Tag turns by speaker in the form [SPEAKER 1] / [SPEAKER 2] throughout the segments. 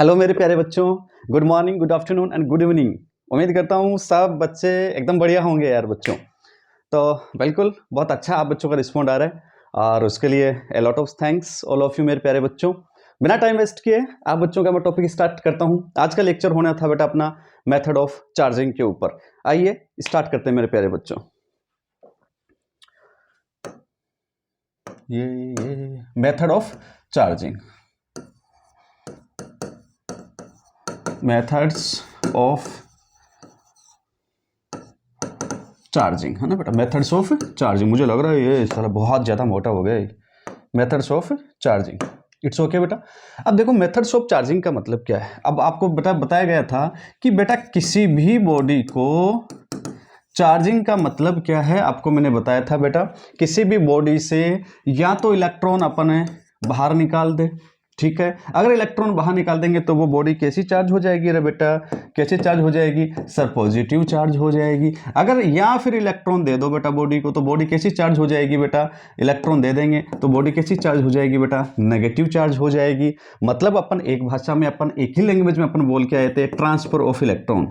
[SPEAKER 1] Hello मेरे प्यारे बच्चों, good morning, good afternoon and good evening. उम्मीद करता हूँ सब बच्चे एकदम बढ़िया होंगे यार बच्चों। तो बिल्कुल बहुत अच्छा आप बच्चों का रिस्पॉन्ड आ रहा है और उसके लिए a lot of thanks all of you मेरे प्यारे बच्चों। बिना टाइम वेस्ट किए आप बच्चों का मैं टॉपिक स्टार्ट करता हूँ। आज का लेक्चर होना था बेटा अपना मेथड ऑफ चार्जिंग के ऊपर। आइए स्टार्ट करते हैं मेरे प्यारे बच्चों। ये method of charging, methods of charging है ना बेटा, मेथड्स ऑफ चार्जिंग। मुझे लग रहा है ये साला बहुत ज़्यादा मोटा हो गया है। Methods of charging, it's okay बेटा। अब देखो मेथड्स ऑफ चार्जिंग का मतलब क्या है। अब आपको बेटा बताया गया था कि बेटा किसी भी बॉडी को चार्जिंग का मतलब क्या है, आपको मैंने बताया था बेटा किसी भी बॉडी से या तो इलेक्ट्रॉन अपन बाहर निकाल दे, ठीक है। अगर इलेक्ट्रॉन बाहर निकाल देंगे तो वो बॉडी कैसी चार्ज हो जाएगी रे बेटा, कैसे चार्ज हो जाएगी सर, पॉजिटिव चार्ज हो जाएगी। अगर या फिर इलेक्ट्रॉन दे दो बेटा बॉडी को तो बॉडी कैसी चार्ज हो जाएगी बेटा, इलेक्ट्रॉन दे देंगे तो बॉडी कैसी चार्ज हो जाएगी बेटा, नेगेटिव चार्ज हो जाएगी। मतलब अपन एक भाषा में अपन एक ही लैंग्वेज में अपन बोल के आए थे, transfer of electron,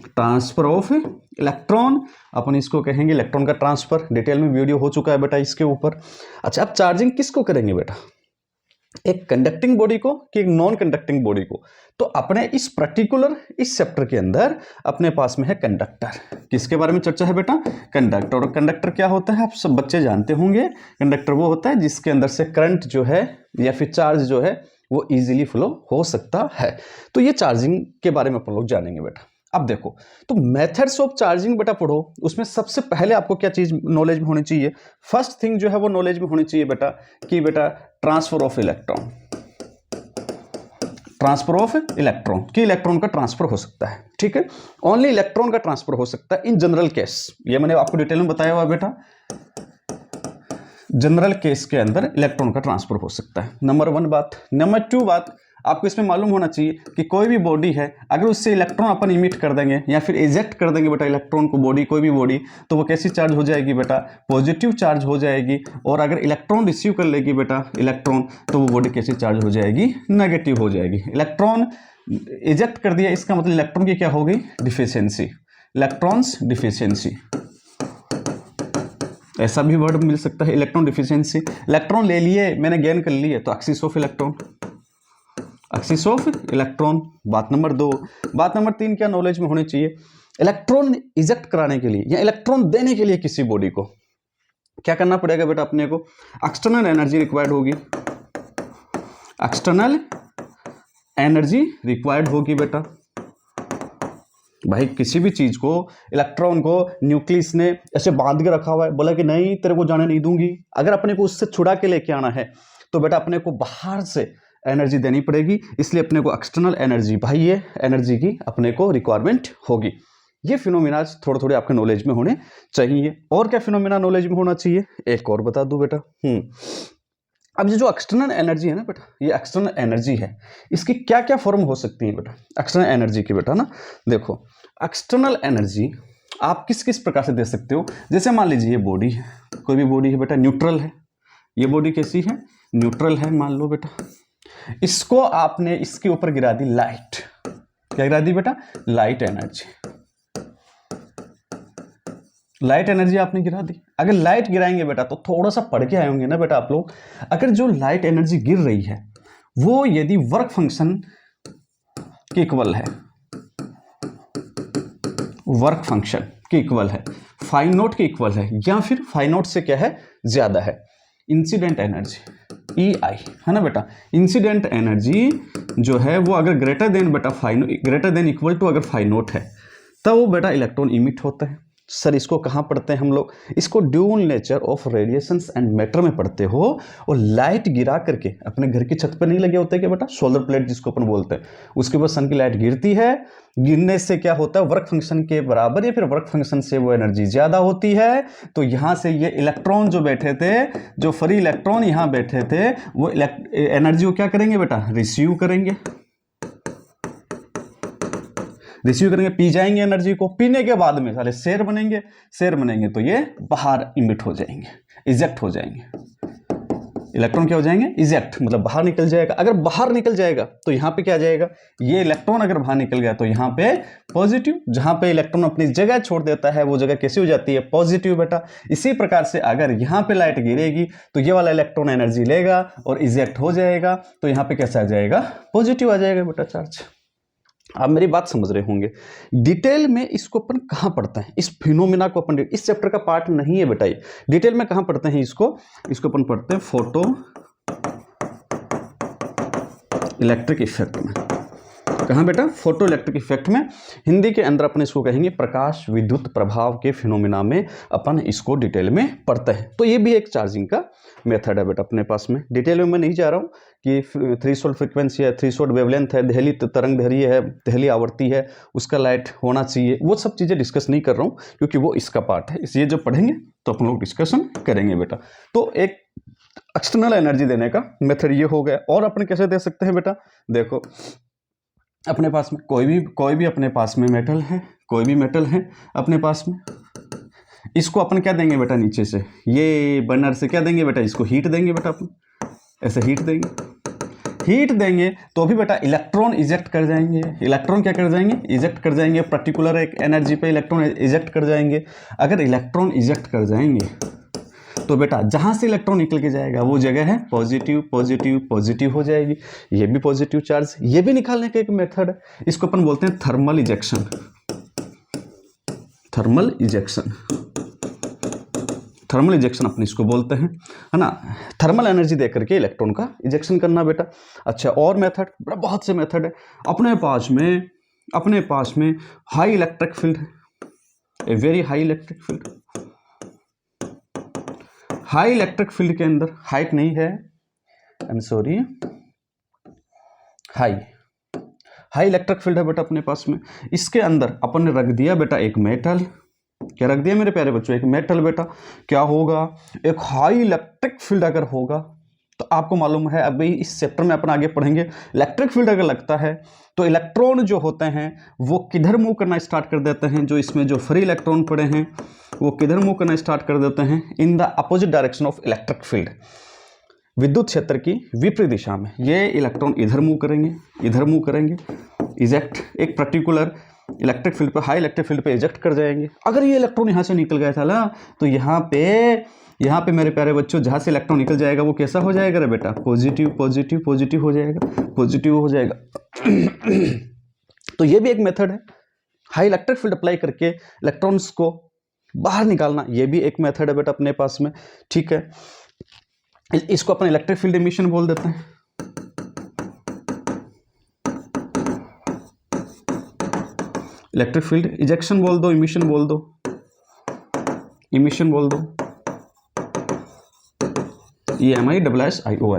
[SPEAKER 1] transfer of electron अपन इसको कहेंगे इलेक्ट्रॉन का ट्रांसफर। डिटेल में वीडियो हो चुका है बेटा इसके ऊपर। अच्छा, अब चार्जिंग किसको करेंगे बेटा, एक कंडक्टिंग बॉडी को कि एक नॉन कंडक्टिंग बॉडी को। तो अपने इस पर्टिकुलर इस चैप्टर के अंदर अपने पास में है कंडक्टर। किसके बारे में चर्चा है बेटा, कंडक्टर। और कंडक्टर क्या होता है आप सब बच्चे जानते होंगे। कंडक्टर वो होता है जिसके अंदर से करंट जो है या फिर चार्ज जो है वो इजीली फ्लो हो सकता है। तो ये चार्जिंग के बारे में अपन लोग जानेंगे बेटा। अब देखो तो मेथड्स ऑफ चार्जिंग बेटा पढ़ो, उसमें सबसे पहले आपको क्या चीज नॉलेज में होनी चाहिए, फर्स्ट थिंग जो है वो नॉलेज में होनी चाहिए बेटा कि बेटा transfer of electron, transfer of electron कि इलेक्ट्रॉन का ट्रांसफर हो सकता है, ठीक है। ओनली इलेक्ट्रॉन का ट्रांसफर हो सकता है इन जनरल केस। ये मैंने आपको डिटेल में बताया हुआ बेटा, जनरल केस के अंदर इलेक्ट्रॉन का ट्रांसफर हो सकता है। नंबर वन बात। नंबर टू बात आपको इसमें मालूम होना चाहिए कि कोई भी बॉडी है अगर उससे इलेक्ट्रॉन अपन इमिट कर देंगे या फिर इजेक्ट कर देंगे बेटा इलेक्ट्रॉन को, बॉडी कोई भी बॉडी, तो वो कैसी चार्ज हो जाएगी बेटा, पॉजिटिव चार्ज हो जाएगी। और अगर इलेक्ट्रॉन रिसीव कर लेगी बेटा इलेक्ट्रॉन तो वो बॉडी कैसी चार्ज हो जाएगी, नेगेटिव हो जाएगी। इलेक्ट्रॉन इजेक्ट कर दिया इसका मतलब इलेक्ट्रॉन की क्या हो गई, डिफिशियंसी, इलेक्ट्रॉन्स डिफिशियंसी, ऐसा भी वर्ड मिल सकता है इलेक्ट्रॉन डिफिशियंसी। इलेक्ट्रॉन ले लिए मैंने गेन कर लिए तो axis of electron, axis of electron. बात नंबर दो। बात नंबर तीन क्या नॉलेज में होनी चाहिए, इलेक्ट्रॉन इजेक्ट कराने के लिए या इलेक्ट्रॉन देने के लिए किसी बॉडी को क्या करना पड़ेगा बेटा, अपने को एक्सटर्नल एनर्जी रिक्वायर्ड होगी, एक्सटर्नल एनर्जी रिक्वायर्ड होगी बेटा। भाई किसी भी चीज को, इलेक्ट्रॉन को न्यूक्लियस ने ऐसे बांध के रखा हुआ है, बोला कि नहीं तेरे को जाने नहीं दूंगी। अगर अपने को उससे छुड़ा के लेके आना है तो बेटा अपने को बाहर से एनर्जी देनी पड़ेगी, इसलिए अपने को एक्सटर्नल एनर्जी, भाई ये एनर्जी की अपने को रिक्वायरमेंट होगी। ये फिनोमिना थोड़े थोड़े आपके नॉलेज में होने चाहिए। और क्या फिनोमिना नॉलेज में होना चाहिए, एक और बता दूं बेटा। अब ये जो एक्सटर्नल एनर्जी है ना बेटा, ये एक्सटर्नल एनर्जी है, इसकी क्या क्या फॉर्म हो सकती है बेटा एक्सटर्नल एनर्जी की बेटा ना। देखो एक्सटर्नल एनर्जी आप किस किस प्रकार से दे सकते हो। जैसे मान लीजिए ये बॉडी है, कोई भी बॉडी है बेटा, न्यूट्रल है, ये बॉडी कैसी है, न्यूट्रल है मान लो बेटा। इसको आपने इसके ऊपर गिरा दी लाइट, क्या गिरा दी बेटा, लाइट एनर्जी, लाइट एनर्जी आपने गिरा दी। अगर लाइट गिराएंगे बेटा तो थोड़ा सा पढ़ के आए होंगे ना बेटा आप लोग, अगर जो लाइट एनर्जी गिर रही है वो यदि वर्क फंक्शन के इक्वल है, वर्क फंक्शन के इक्वल है, फाई नॉट के इक्वल है, या फिर फाई नॉट से क्या है ज्यादा है, इंसिडेंट एनर्जी EI है ना बेटा। इंसिडेंट एनर्जी जो है वो अगर ग्रेटर देन बेटा ग्रेटर देन इक्वल टू अगर फाई नॉट है तब वो बेटा इलेक्ट्रॉन इमिट होता है। सर इसको कहाँ पढ़ते हैं हम लोग, इसको dual nature of radiations and matter में पढ़ते हो। और लाइट गिरा करके अपने घर की छत पर नहीं लगे होते क्या बेटा, सोलर प्लेट जिसको अपन बोलते हैं, उसके ऊपर सन की लाइट गिरती है, गिरने से क्या होता है, वर्क फंक्शन के बराबर या फिर वर्क फंक्शन से वो एनर्जी ज्यादा होती है। तो यहां से ये इलेक्ट्रॉन जो बैठे थे, जो फ्री इलेक्ट्रॉन यहां बैठे थे, वो एनर्जी को क्या करेंगे बेटा, रिसीव करेंगे, रिसीव करेंगे, पी जाएंगे एनर्जी को। पीने के बाद में सारे शेर बनेंगे तो ये बाहर इमिट हो जाएंगे, इजेक्ट हो जाएंगे। इलेक्ट्रॉन क्या हो जाएंगे, इजेक्ट, मतलब बाहर निकल जाएगा। अगर बाहर निकल जाएगा तो यहाँ पे क्या आ जाएगा, ये इलेक्ट्रॉन अगर बाहर निकल गया तो यहाँ पे पॉजिटिव, जहाँ पे इलेक्ट्रॉन अपनी जगह छोड़ देता है वो जगह कैसी हो जाती है, पॉजिटिव बेटा। इसी प्रकार से अगर यहाँ पे लाइट गिरेगी तो ये वाला इलेक्ट्रॉन एनर्जी लेगा और इजेक्ट हो जाएगा, तो यहाँ पे कैसा आ जाएगा, पॉजिटिव आ जाएगा बेटा चार्ज। आप मेरी बात समझ रहे होंगे। डिटेल में इसको अपन कहाँ पढ़ते हैं, इस फिनोमिना को अपन, इस चैप्टर का पार्ट नहीं है बेटा ये। डिटेल में कहाँ पढ़ते हैं इसको अपन पढ़ते हैं फोटो इलेक्ट्रिक इफेक्ट में। कहाँ बेटा, फोटो इलेक्ट्रिक इफेक्ट में। हिंदी के अंदर अपन इसको कहेंगे प्रकाश विद्युत प्रभाव के फिनोमिना में अपन इसको डिटेल में पढ़ते हैं। तो ये भी एक चार्जिंग का मेथड है बेटा अपने पास में। डिटेल में मैं नहीं जा रहा हूँ कि थ्रेशोल्ड फ्रीक्वेंसी है, थ्रेशोल्ड वेवलेंथ है, दहली तरंग दैर्ध्य है, दहली आवर्ती है, उसका लाइट होना चाहिए, वो सब चीज़ें डिस्कस नहीं कर रहा हूँ क्योंकि वो इसका पार्ट है। इसलिए जब पढ़ेंगे तो अपन लोग डिस्कशन करेंगे बेटा। तो एक एक्सटर्नल एनर्जी देने का मेथड ये हो गया। और अपन कैसे दे सकते हैं बेटा, देखो अपने पास में कोई भी अपने पास में मेटल है, कोई भी मेटल है अपने पास में, इसको अपन क्या देंगे बेटा, नीचे से ये बर्नर से क्या देंगे बेटा, इसको हीट देंगे बेटा, अपन ऐसे हीट देंगे तो भी बेटा इलेक्ट्रॉन इजेक्ट कर जाएंगे। इलेक्ट्रॉन क्या कर जाएंगे, इजेक्ट कर जाएंगे। पर्टिकुलर एक एनर्जी पे इलेक्ट्रॉन इजेक्ट कर जाएंगे। अगर इलेक्ट्रॉन इजेक्ट कर जाएंगे तो बेटा जहां से इलेक्ट्रॉन निकल के जाएगा वो जगह है पॉजिटिव, पॉजिटिव, पॉजिटिव हो जाएगी। ये भी पॉजिटिव चार्ज, ये भी निकालने का एक मेथड है। इसको अपन बोलते हैं थर्मल इजेक्शन। थर्मल इजेक्शन अपन इसको बोलते हैं, है ना। थर्मल एनर्जी दे करके इलेक्ट्रॉन का इजेक्शन करना बेटा। अच्छा, और मेथड, बहुत से मेथड है अपने पास में। High electric field, a very high electric field. High electric field के अंदर, हाइट नहीं है, I am sorry, high electric field है बेटा अपने पास में। इसके अंदर अपन ने रख दिया बेटा एक मेटल। क्या रख दिया मेरे प्यारे बच्चों, एक मेटल बेटा। क्या होगा, एक हाई इलेक्ट्रिक फील्ड अगर होगा तो आपको मालूम है, अभी इस चैप्टर में अपन आगे पढ़ेंगे, इलेक्ट्रिक फील्ड अगर लगता है तो इलेक्ट्रॉन जो होते हैं वो किधर मूव करना स्टार्ट कर देते हैं। जो इसमें जो फ्री इलेक्ट्रॉन पड़े हैं वो किधर मूव करना स्टार्ट कर देते हैं, in the opposite direction of electric field, विद्युत क्षेत्र की विपरीत दिशा में। ये इलेक्ट्रॉन इधर मूव करेंगे, इजेक्ट, एक पर्टिकुलर इलेक्ट्रिक फील्ड पे, हाई इलेक्ट्रिक फील्ड पे इजेक्ट कर जाएंगे। अगर ये इलेक्ट्रॉन यहाँ से निकल गया था ना तो यहाँ पे मेरे प्यारे बच्चों जहाँ से इलेक्ट्रॉन निकल जाएगा वो कैसा हो जाएगा रे बेटा, पॉजिटिव, पॉजिटिव, पॉजिटिव हो जाएगा, पॉजिटिव हो जाएगा। तो ये भी एक मेथड है, हाई इलेक्ट्रिक फील्ड अप्लाई करके इलेक्ट्रॉन्स को बाहर निकालना। ये भी एक मेथड है बेटा अपने पास में, ठीक है। इसको अपन इलेक्ट्रिक फील्ड इमिशन बोल देते हैं। इलेक्ट्रिक फील्ड इजेक्शन बोल दो, इमिशन बोल दो, EMISSION,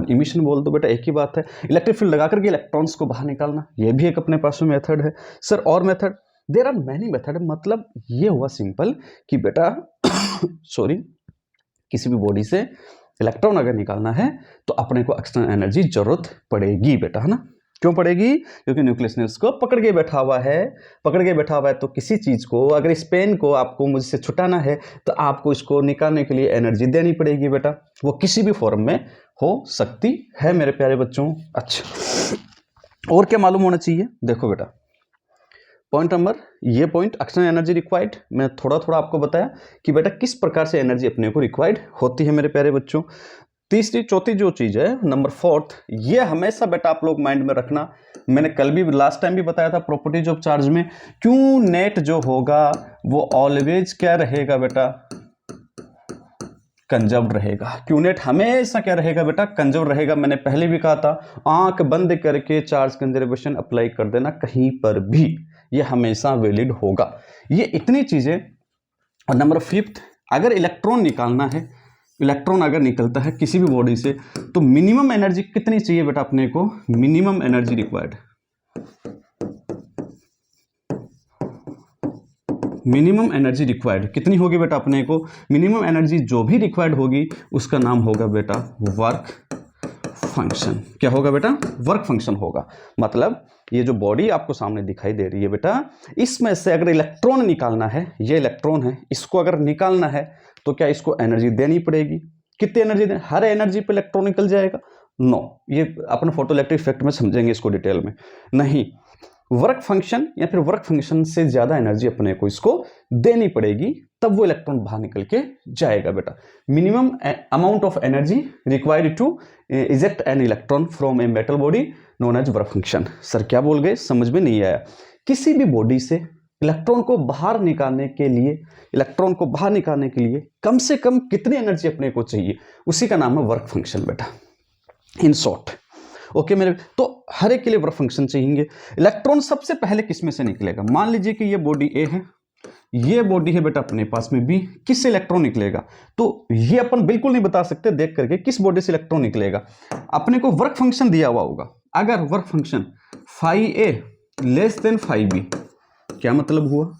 [SPEAKER 1] इमिशन बोल दो बेटा, एक ही बात है। इलेक्ट्रिक फील्ड लगा करके इलेक्ट्रॉन्स को बाहर निकालना, ये भी एक अपने पास में मेथड है। सर और method, there are many method. मतलब ये हुआ सिंपल कि बेटा सॉरी, किसी भी बॉडी से इलेक्ट्रॉन अगर निकालना है तो अपने को एक्सटर्नल एनर्जी जरूरत पड़ेगी बेटा, है ना। क्यों पड़ेगी, क्योंकि न्यूक्लियस ने उसको पकड़ के बैठा हुआ है। तो किसी चीज को, अगर इस पेन को आपको मुझसे छुटाना है तो आपको इसको निकालने के लिए एनर्जी देनी पड़ेगी बेटा। वो किसी भी फॉर्म में हो सकती है मेरे प्यारे बच्चों। अच्छा, और क्या मालूम होना चाहिए, देखो बेटा पॉइंट नंबर, ये पॉइंट एक्सटर्नल एनर्जी रिक्वायर्ड, मैं थोड़ा आपको बताया कि बेटा किस प्रकार से एनर्जी अपने को रिक्वायर्ड होती है मेरे प्यारे बच्चों। तीसरी चौथी जो चीज है, नंबर फोर्थ, ये हमेशा बेटा आप लोग माइंड में रखना। मैंने कल भी, लास्ट टाइम भी बताया था प्रॉपर्टीज ऑफ चार्ज में, क्यू नेट जो होगा वो ऑलवेज क्या रहेगा बेटा, कंजर्व्ड रहेगा। क्यू नेट हमेशा क्या रहेगा बेटा, कंजर्व रहेगा। मैंने पहले भी कहा था, आंख बंद करके चार्ज कंजर्वेशन अप्लाई कर देना कहीं पर भी, ये हमेशा वैलिड होगा। ये इतनी चीजें। और नंबर फिफ्थ, अगर इलेक्ट्रॉन निकालना है, इलेक्ट्रॉन अगर निकलता है किसी भी बॉडी से तो मिनिमम एनर्जी कितनी चाहिए बेटा अपने को, minimum energy required, minimum energy required कितनी होगी बेटा अपने को, मिनिमम एनर्जी जो भी रिक्वायर्ड होगी उसका नाम होगा बेटा वर्क फंक्शन। क्या होगा बेटा, वर्क फंक्शन होगा। मतलब ये जो बॉडी आपको सामने दिखाई दे रही है बेटा, इसमें से अगर इलेक्ट्रॉन निकालना है, ये इलेक्ट्रॉन है, इसको अगर निकालना है तो क्या इसको एनर्जी देनी पड़ेगी। कितनी एनर्जी दें, हर एनर्जी पे इलेक्ट्रॉन निकल जाएगा? नो, ये अपन फोटो इलेक्ट्रिक इफेक्ट में समझेंगे इसको डिटेल में। नहीं, वर्क फंक्शन या फिर वर्क फंक्शन से ज्यादा एनर्जी अपने को इसको देनी पड़ेगी, तब वो इलेक्ट्रॉन बाहर निकल के जाएगा बेटा। Minimum amount of energy required to eject an electron from a metal body known as work function. Sir क्या बोल गए, समझ में नहीं आया? किसी भी बॉडी से इलेक्ट्रॉन को बाहर निकालने के लिए कम से कम कितनी एनर्जी अपने को चाहिए, उसी का नाम है वर्क फंक्शन बेटा, इन शॉर्ट। ओके मेरे, तो हर एक के लिए वर्क फंक्शन चाहिए। इलेक्ट्रॉन सबसे पहले किस में से निकलेगा? मान लीजिए कि ये बॉडी ए है, ये बॉडी है बेटा अपने पास में बी, किससे इलेक्ट्रॉन निकलेगा? तो ये अपन बिल्कुल नहीं बता सकते देख करके किस बॉडी से इलेक्ट्रॉन निकलेगा। अपने को वर्क फंक्शन दिया हुआ होगा, अगर work function phi A less than phi B, क्या मतलब हुआ?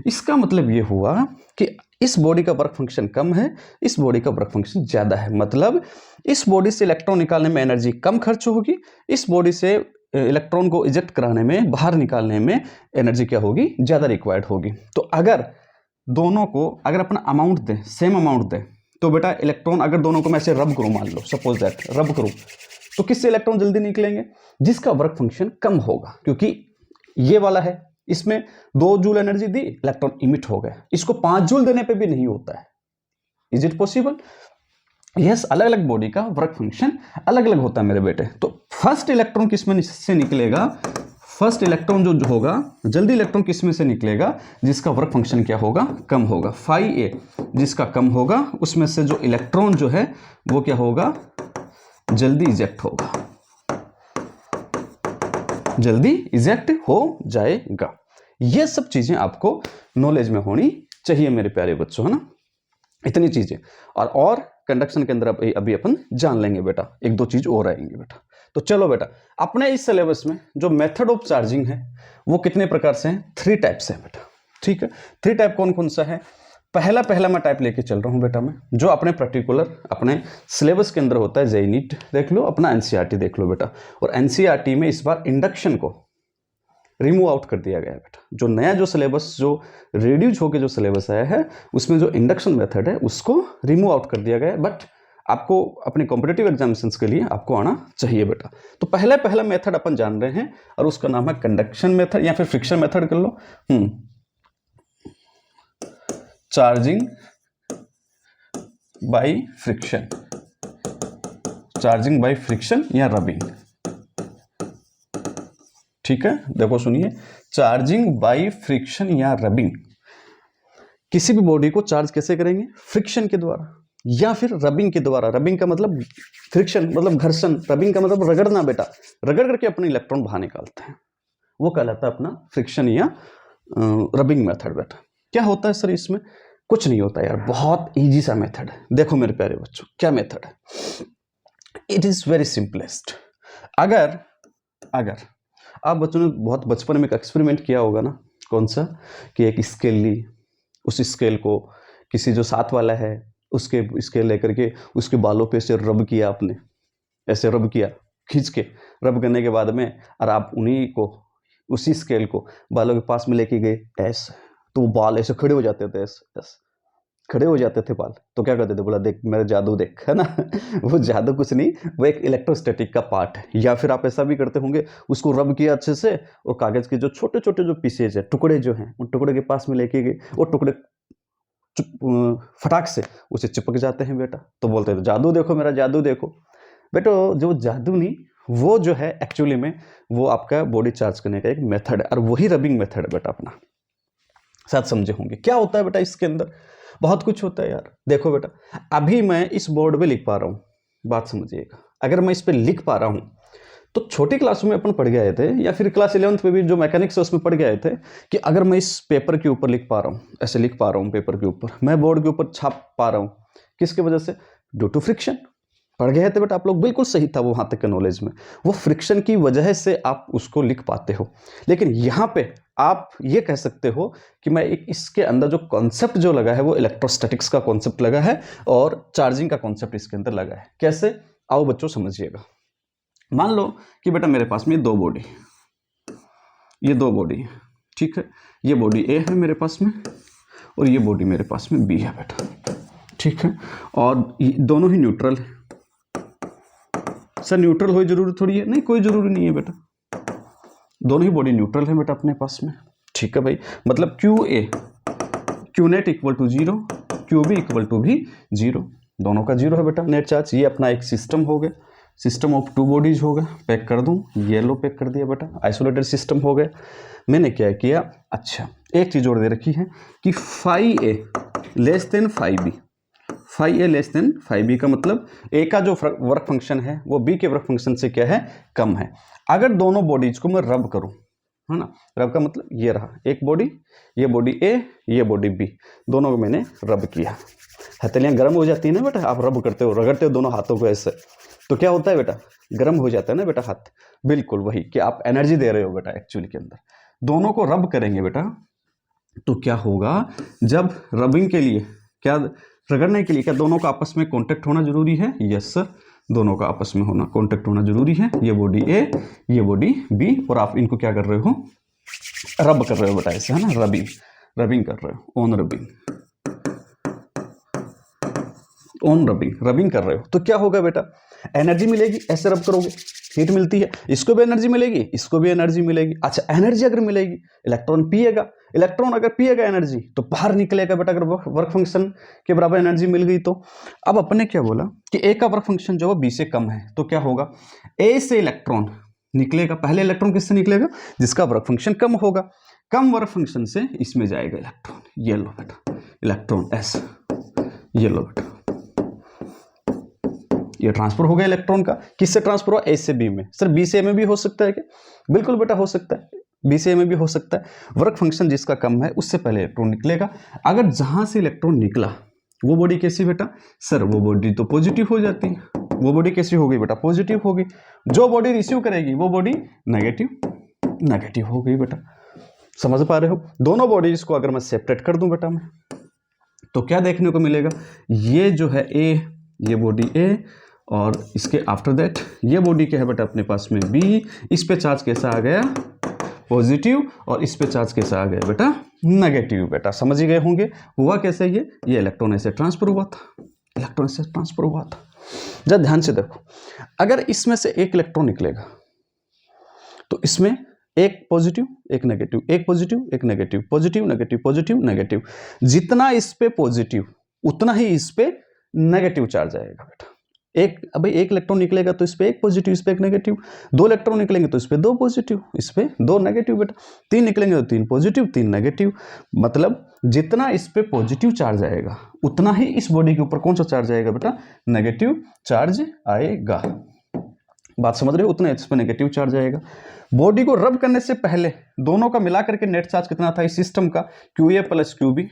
[SPEAKER 1] इसका मतलब ये हुआ कि इस बॉडी का वर्क फंक्शन कम है, इस बॉडी का वर्क फंक्शन ज्यादा है। मतलब इस बॉडी से इलेक्ट्रॉन निकालने में एनर्जी कम खर्च होगी, इस बॉडी से इलेक्ट्रॉन को इजेक्ट कराने में, बाहर निकालने में एनर्जी क्या होगी? ज्यादा रिक्वायर्ड होगी। तो अगर दोनों को अगर अपना अमाउंट दें, सेम अमाउंट दें, तो बेटा इलेक्ट्रॉन अगर दोनों को मैं ऐसे रब करूं, मान लो सपोज दैट रब करूं, तो किससे इलेक्ट्रॉन जल्दी निकलेंगे? जिसका वर्क फंक्शन कम होगा, क्योंकि ये वाला है, इसमें 2 जूल एनर्जी दी, इलेक्ट्रॉन इमिट हो गया। इसको 5 जूल देने पे भी नहीं होता है। Is it possible? यस, अलग अलग बॉडी का वर्क फंक्शन अलग अलग होता है मेरे बेटे। तो फर्स्ट इलेक्ट्रॉन किस में से निकलेगा? फर्स्ट इलेक्ट्रॉन जो होगा, जल्दी इलेक्ट्रॉन किस में से निकलेगा? जिसका वर्क फंक्शन क्या होगा? कम होगा। फाई ए जिसका कम होगा, उसमें से जो इलेक्ट्रॉन जो है वो क्या होगा? जल्दी इजेक्ट होगा, जल्दी इजेक्ट हो जाएगा। ये सब चीजें आपको नॉलेज में होनी चाहिए मेरे प्यारे बच्चों, है ना? इतनी चीजें और कंडक्शन के अंदर अभी अपन जान लेंगे बेटा, 1-2 चीज और आएंगे बेटा। तो चलो बेटा, अपने इस सिलेबस में जो मेथड ऑफ चार्जिंग है वो कितने प्रकार से हैं? 3 टाइप से है बेटा, ठीक है। 3 टाइप कौन कौन सा है? पहला मैं टाइप लेके चल रहा हूं बेटा, मैं जो अपने पर्टिकुलर अपने सिलेबस के अंदर होता है। जेईई नीट देख लो, अपना एनसीईआरटी देख लो बेटा। और एनसीईआरटी में इस बार इंडक्शन को रिमूव आउट कर दिया गया है बेटा। जो नया जो सिलेबस, जो रिड्यूस होकर जो सिलेबस आया है, उसमें जो इंडक्शन मेथड है उसको रिमूव आउट कर दिया गया है। बट आपको अपने कॉम्पिटिटिव एग्जामिनेशंस के लिए आपको आना चाहिए बेटा। तो पहला मेथड अपन जान रहे हैं और उसका नाम है कंडक्शन मेथड या फिर फ्रिक्शन मेथड कर लो। Charging by friction, charging by friction या रबिंग, ठीक है। देखो सुनिए, चार्जिंग बाय फ्रिक्शन या रबिंग। किसी भी बॉडी को चार्ज कैसे करेंगे? फ्रिक्शन के द्वारा या फिर रबिंग के द्वारा। रबिंग का मतलब फ्रिक्शन मतलब घर्षण, रबिंग का मतलब रगड़ना बेटा। रगड़ करके अपने इलेक्ट्रॉन बाहर निकालते हैं, वो कहलाता है अपना फ्रिक्शन या रबिंग मेथड बेटा। क्या होता है सर इसमें? कुछ नहीं होता यार, बहुत इजी सा मेथड है। देखो मेरे प्यारे बच्चों, क्या मेथड है? It is very simplest. अगर आप बच्चों ने बहुत बचपन में एक एक्सपेरिमेंट किया होगा ना, कौन सा? कि एक स्केल ली, उस स्केल को किसी जो साथ वाला है उसके स्केल लेकर के उसके बालों पे से रब किया, आपने ऐसे रब किया, खींच के रब करने के बाद में, और आप उन्हीं को उसी स्केल को बालों के पास में लेके गए ऐसे, तो वो बाल ऐसे खड़े हो जाते थे, ऐसे खड़े हो जाते थे बाल। तो क्या करते थे? बोला देख मेरा जादू देख, है ना। वो जादू कुछ नहीं, वो एक इलेक्ट्रोस्टैटिक का पार्ट है। या फिर आप ऐसा भी करते होंगे, उसको रब किया अच्छे से और कागज के जो छोटे छोटे जो पीसेज है, टुकड़े जो हैं, उन टुकड़े के पास में लेके गए, वो टुकड़े फटाक से उसे चिपक जाते हैं बेटा। तो बोलते थे जादू देखो, मेरा जादू देखो। बेटो जो जादू नहीं, वो जो है एक्चुअली में वो आपका बॉडी चार्ज करने का एक मेथड है, और वही रबिंग मेथड है बेटा अपना। शायद समझे होंगे क्या होता है बेटा इसके अंदर। बहुत कुछ होता है यार। देखो बेटा, अभी मैं इस बोर्ड पे लिख पा रहा हूँ, बात समझिएगा। अगर मैं इस पे लिख पा रहा हूँ तो छोटी क्लास में अपन पढ़ गए थे, या फिर क्लास 11th में भी जो मैकेनिक्स है उसमें पढ़ गए थे कि अगर मैं इस पेपर के ऊपर लिख पा रहा हूँ, ऐसे लिख पा रहा हूँ पेपर के ऊपर, मैं बोर्ड के ऊपर छाप पा रहा हूँ, किसकी वजह से? Due to friction. पढ़ गए थे बेटा आप लोग, बिल्कुल सही था वो वहाँ तक के नॉलेज में। वो फ्रिक्शन की वजह से आप उसको लिख पाते हो। लेकिन यहाँ पे आप ये कह सकते हो कि मैं एक इसके अंदर जो कॉन्सेप्ट जो लगा है वो इलेक्ट्रोस्टैटिक्स का कॉन्सेप्ट लगा है और चार्जिंग का कॉन्सेप्ट इसके अंदर लगा है। कैसे? आओ बच्चों समझिएगा। मान लो कि बेटा मेरे पास में ये दो बॉडी है, ठीक है। ये बॉडी ए है मेरे पास में और ये बॉडी मेरे पास में बी है बेटा, ठीक है, और दोनों ही न्यूट्रल है। सर न्यूट्रल हो जरूरी थोड़ी है, नहीं कोई जरूरी नहीं है बेटा, दोनों ही बॉडी न्यूट्रल है बेटा अपने पास में। ठीक है भाई, मतलब Q net equal to 0, Q B equal to भी 0, दोनों का 0 है बेटा नेट चार्ज। ये अपना एक सिस्टम हो गया, सिस्टम ऑफ टू बॉडीज हो गया। पैक कर दूं, येलो पैक कर दिया बेटा, आइसोलेटेड सिस्टम हो गया। मैंने क्या किया, अच्छा एक चीज और दे रखी है कि phi A less than phi B, phi A less than phi B का मतलब ए का जो वर्क फंक्शन है वो बी के वर्क फंक्शन से क्या है, कम है। अगर दोनों बॉडीज को मैं रब करूं, है ना, रब का मतलब ये रहा एक बॉडी, ये बॉडी ए, ये बॉडी बी, दोनों को मैंने रब किया। हथेलियां गर्म हो जाती है ना बेटा, आप रब करते हो, रगड़ते हो दोनों हाथों को ऐसे, तो क्या होता है बेटा, गर्म हो जाता है ना बेटा हाथ। बिल्कुल वही कि आप एनर्जी दे रहे हो बेटा एक्चुअली के अंदर। दोनों को रब करेंगे बेटा तो क्या होगा, जब रबिंग के लिए क्या, रगड़ने के लिए क्या दोनों का आपस में कांटेक्ट होना जरूरी है। यस सर, दोनों का आपस में होना, कांटेक्ट होना जरूरी है। ये बॉडी ए, ये बॉडी बी, और आप इनको क्या कर रहे हो, रब कर रहे हो बेटा ऐसे, है ना, रबिंग, रबिंग कर रहे हो, on rubbing, on rubbing, rubbing कर रहे हो। तो क्या होगा बेटा, एनर्जी मिलेगी, ऐसे रब करोगे हीट मिलती है, इसको भी एनर्जी मिलेगी, इसको भी एनर्जी मिलेगी। अच्छा एनर्जी अगर मिलेगी, इलेक्ट्रॉन पिएगा, इलेक्ट्रॉन अगर पिएगा एनर्जी तो बाहर निकलेगा बेटा, अगर वर्क फंक्शन के बराबर एनर्जी मिल गई तो। अब अपने क्या बोला कि ए का वर्क फंक्शन जो है बी से कम है, तो क्या होगा, ए से इलेक्ट्रॉन निकलेगा, पहले इलेक्ट्रॉन किससे निकलेगा, जिसका वर्क फंक्शन कम होगा, कम वर्क फंक्शन से इसमें जाएगा इलेक्ट्रॉन, ये लो बेटा इलेक्ट्रॉन एस, ये लो बेटा, ये ट्रांसफर हो गया इलेक्ट्रॉन का, किससे ट्रांसफर हुआ, ए से बी में। सर बी से ए में भी हो सकता है क्या, बिल्कुल बेटा हो सकता है, बी से ए में भी हो सकता है। वर्क फंक्शन जिसका कम है उससे पहले इलेक्ट्रॉन निकलेगा। अगर जहां से इलेक्ट्रॉन निकला वो बॉडी कैसी बेटा, सर वो बॉडी तो पॉजिटिव हो जाती है, वो बॉडी कैसी होगी बेटा, पॉजिटिव होगी। जो बॉडी रिसीव करेगी वो बॉडी नेगेटिव, नेगेटिव हो गई बेटा। समझ पा रहे हो, दोनों बॉडीज को अगर मैं सेपरेट कर दूं बेटा मैं, तो क्या देखने को मिलेगा, ये जो है ए, ये बॉडी ए, और इसके आफ्टर दैट ये बॉडी क्या है बेटा अपने पास में बी, इस पे चार्ज कैसा आ गया, पॉजिटिव, और इस पे चार्ज कैसा आ गया बेटा, नेगेटिव। बेटा समझ ही गए होंगे हुआ कैसे, ये इलेक्ट्रॉन ऐसे ट्रांसफर हुआ था, इलेक्ट्रॉन से ट्रांसफर हुआ था। जरा ध्यान से देखो, अगर इसमें से एक इलेक्ट्रॉन निकलेगा तो इसमें एक पॉजिटिव एक नेगेटिव, एक पॉजिटिव एक negative, positive negative, positive negative, जितना इस पे पॉजिटिव उतना ही इस पे नेगेटिव चार्ज आएगा बेटा। एक अभी एक इलेक्ट्रॉन निकलेगा तो इस पे एक पॉजिटिव, इस पे एक नेगेटिव, दो इलेक्ट्रॉन निकलेंगे तो इस पे दो पॉजिटिव, इस पे दो नेगेटिव बेटा, तीन निकलेंगे तो तीन पॉजिटिव तीन नेगेटिव, मतलब जितना इस पे पॉजिटिव चार्ज आएगा उतना ही इस बॉडी के ऊपर कौन सा चार्ज आएगा बेटा, नेगेटिव चार्ज आएगा। बात समझ रहे हो, उतना इस पे नेगेटिव चार्ज आएगा। बॉडी को रब करने से पहले दोनों का मिलाकर के नेट चार्ज कितना था इस सिस्टम का, Q A plus Q B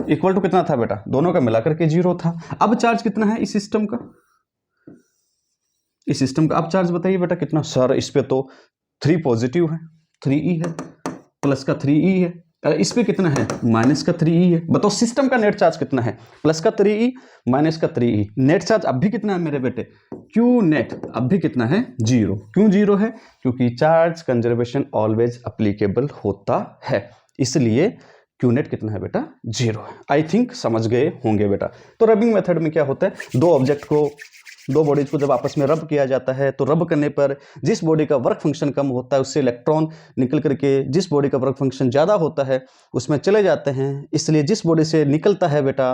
[SPEAKER 1] equal to कितना था बेटा, दोनों का मिलाकर के 0 था। अब चार्ज कितना है इस सिस्टम का, इस सिस्टम का अब चार्ज बताइए बेटा कितना। सर इस पे तो 3 पॉजिटिव है, 3e है, प्लस का 3e है, इस पे कितना है माइनस का 3e है। बताओ सिस्टम का नेट चार्ज कितना है, प्लस का 3e माइनस का 3e। नेट चार्ज अब भी कितना है मेरे बेटे, क्यू नेट अब भी कितना है 0। क्यों 0 है, क्योंकि चार्ज कंजर्वेशन ऑलवेज अप्लीकेबल होता है, इसलिए क्यू नेट कितना है बेटा 0 है। आई थिंक समझ गए होंगे बेटा। तो रबिंग मेथड में क्या होता है, दो ऑब्जेक्ट को, दो बॉडीज को जब आपस में रब किया जाता है तो रब करने पर जिस बॉडी का वर्क फंक्शन कम होता है उससे इलेक्ट्रॉन निकल करके जिस बॉडी का वर्क फंक्शन ज़्यादा होता है उसमें चले जाते हैं। इसलिए जिस बॉडी से निकलता है बेटा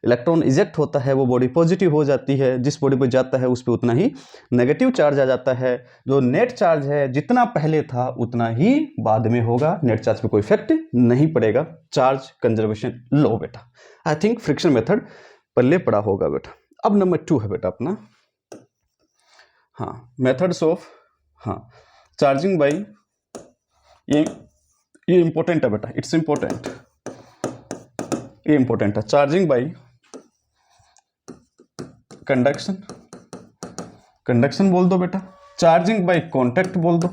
[SPEAKER 1] इलेक्ट्रॉन इजेक्ट होता है वो बॉडी पॉजिटिव हो जाती है, जिस बॉडी पर जाता है उस पर उतना ही नेगेटिव चार्ज आ जाता है। जो नेट चार्ज है जितना पहले था उतना ही बाद में होगा, नेट चार्ज पे कोई इफेक्ट नहीं पड़ेगा, चार्ज कंजर्वेशन लो बेटा। आई थिंक फ्रिक्शन मेथड पल्ले पड़ा होगा बेटा। अब नंबर 2 है बेटा अपना, हाँ मेथड्स ऑफ, हाँ चार्जिंग बाई, ये इंपॉर्टेंट है बेटा, इट्स इंपॉर्टेंट, ये इंपॉर्टेंट है। चार्जिंग बाई कंडक्शन, कंडक्शन बोल दो बेटा, चार्जिंग बाई कॉन्टैक्ट बोल दो,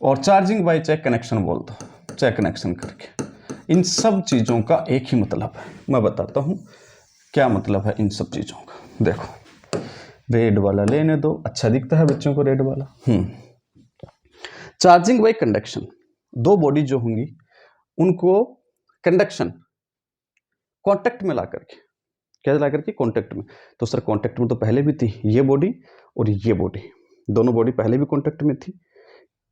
[SPEAKER 1] और चार्जिंग बाई चेक कनेक्शन बोल दो, चेक कनेक्शन करके। इन सब चीज़ों का एक ही मतलब है, मैं बताता हूँ क्या मतलब है इन सब चीज़ों का। देखो रेड वाला लेने दो, अच्छा दिखता है बच्चों को रेड वाला। चार्जिंग बाई कंडक्शन, दो बॉडी जो होंगी उनको कंडक्शन कॉन्टेक्ट में ला करके, क्या ला करके, कॉन्टेक्ट में। तो सर कॉन्टेक्ट में तो पहले भी थी ये बॉडी और ये बॉडी, दोनों बॉडी पहले भी कॉन्टेक्ट में थी।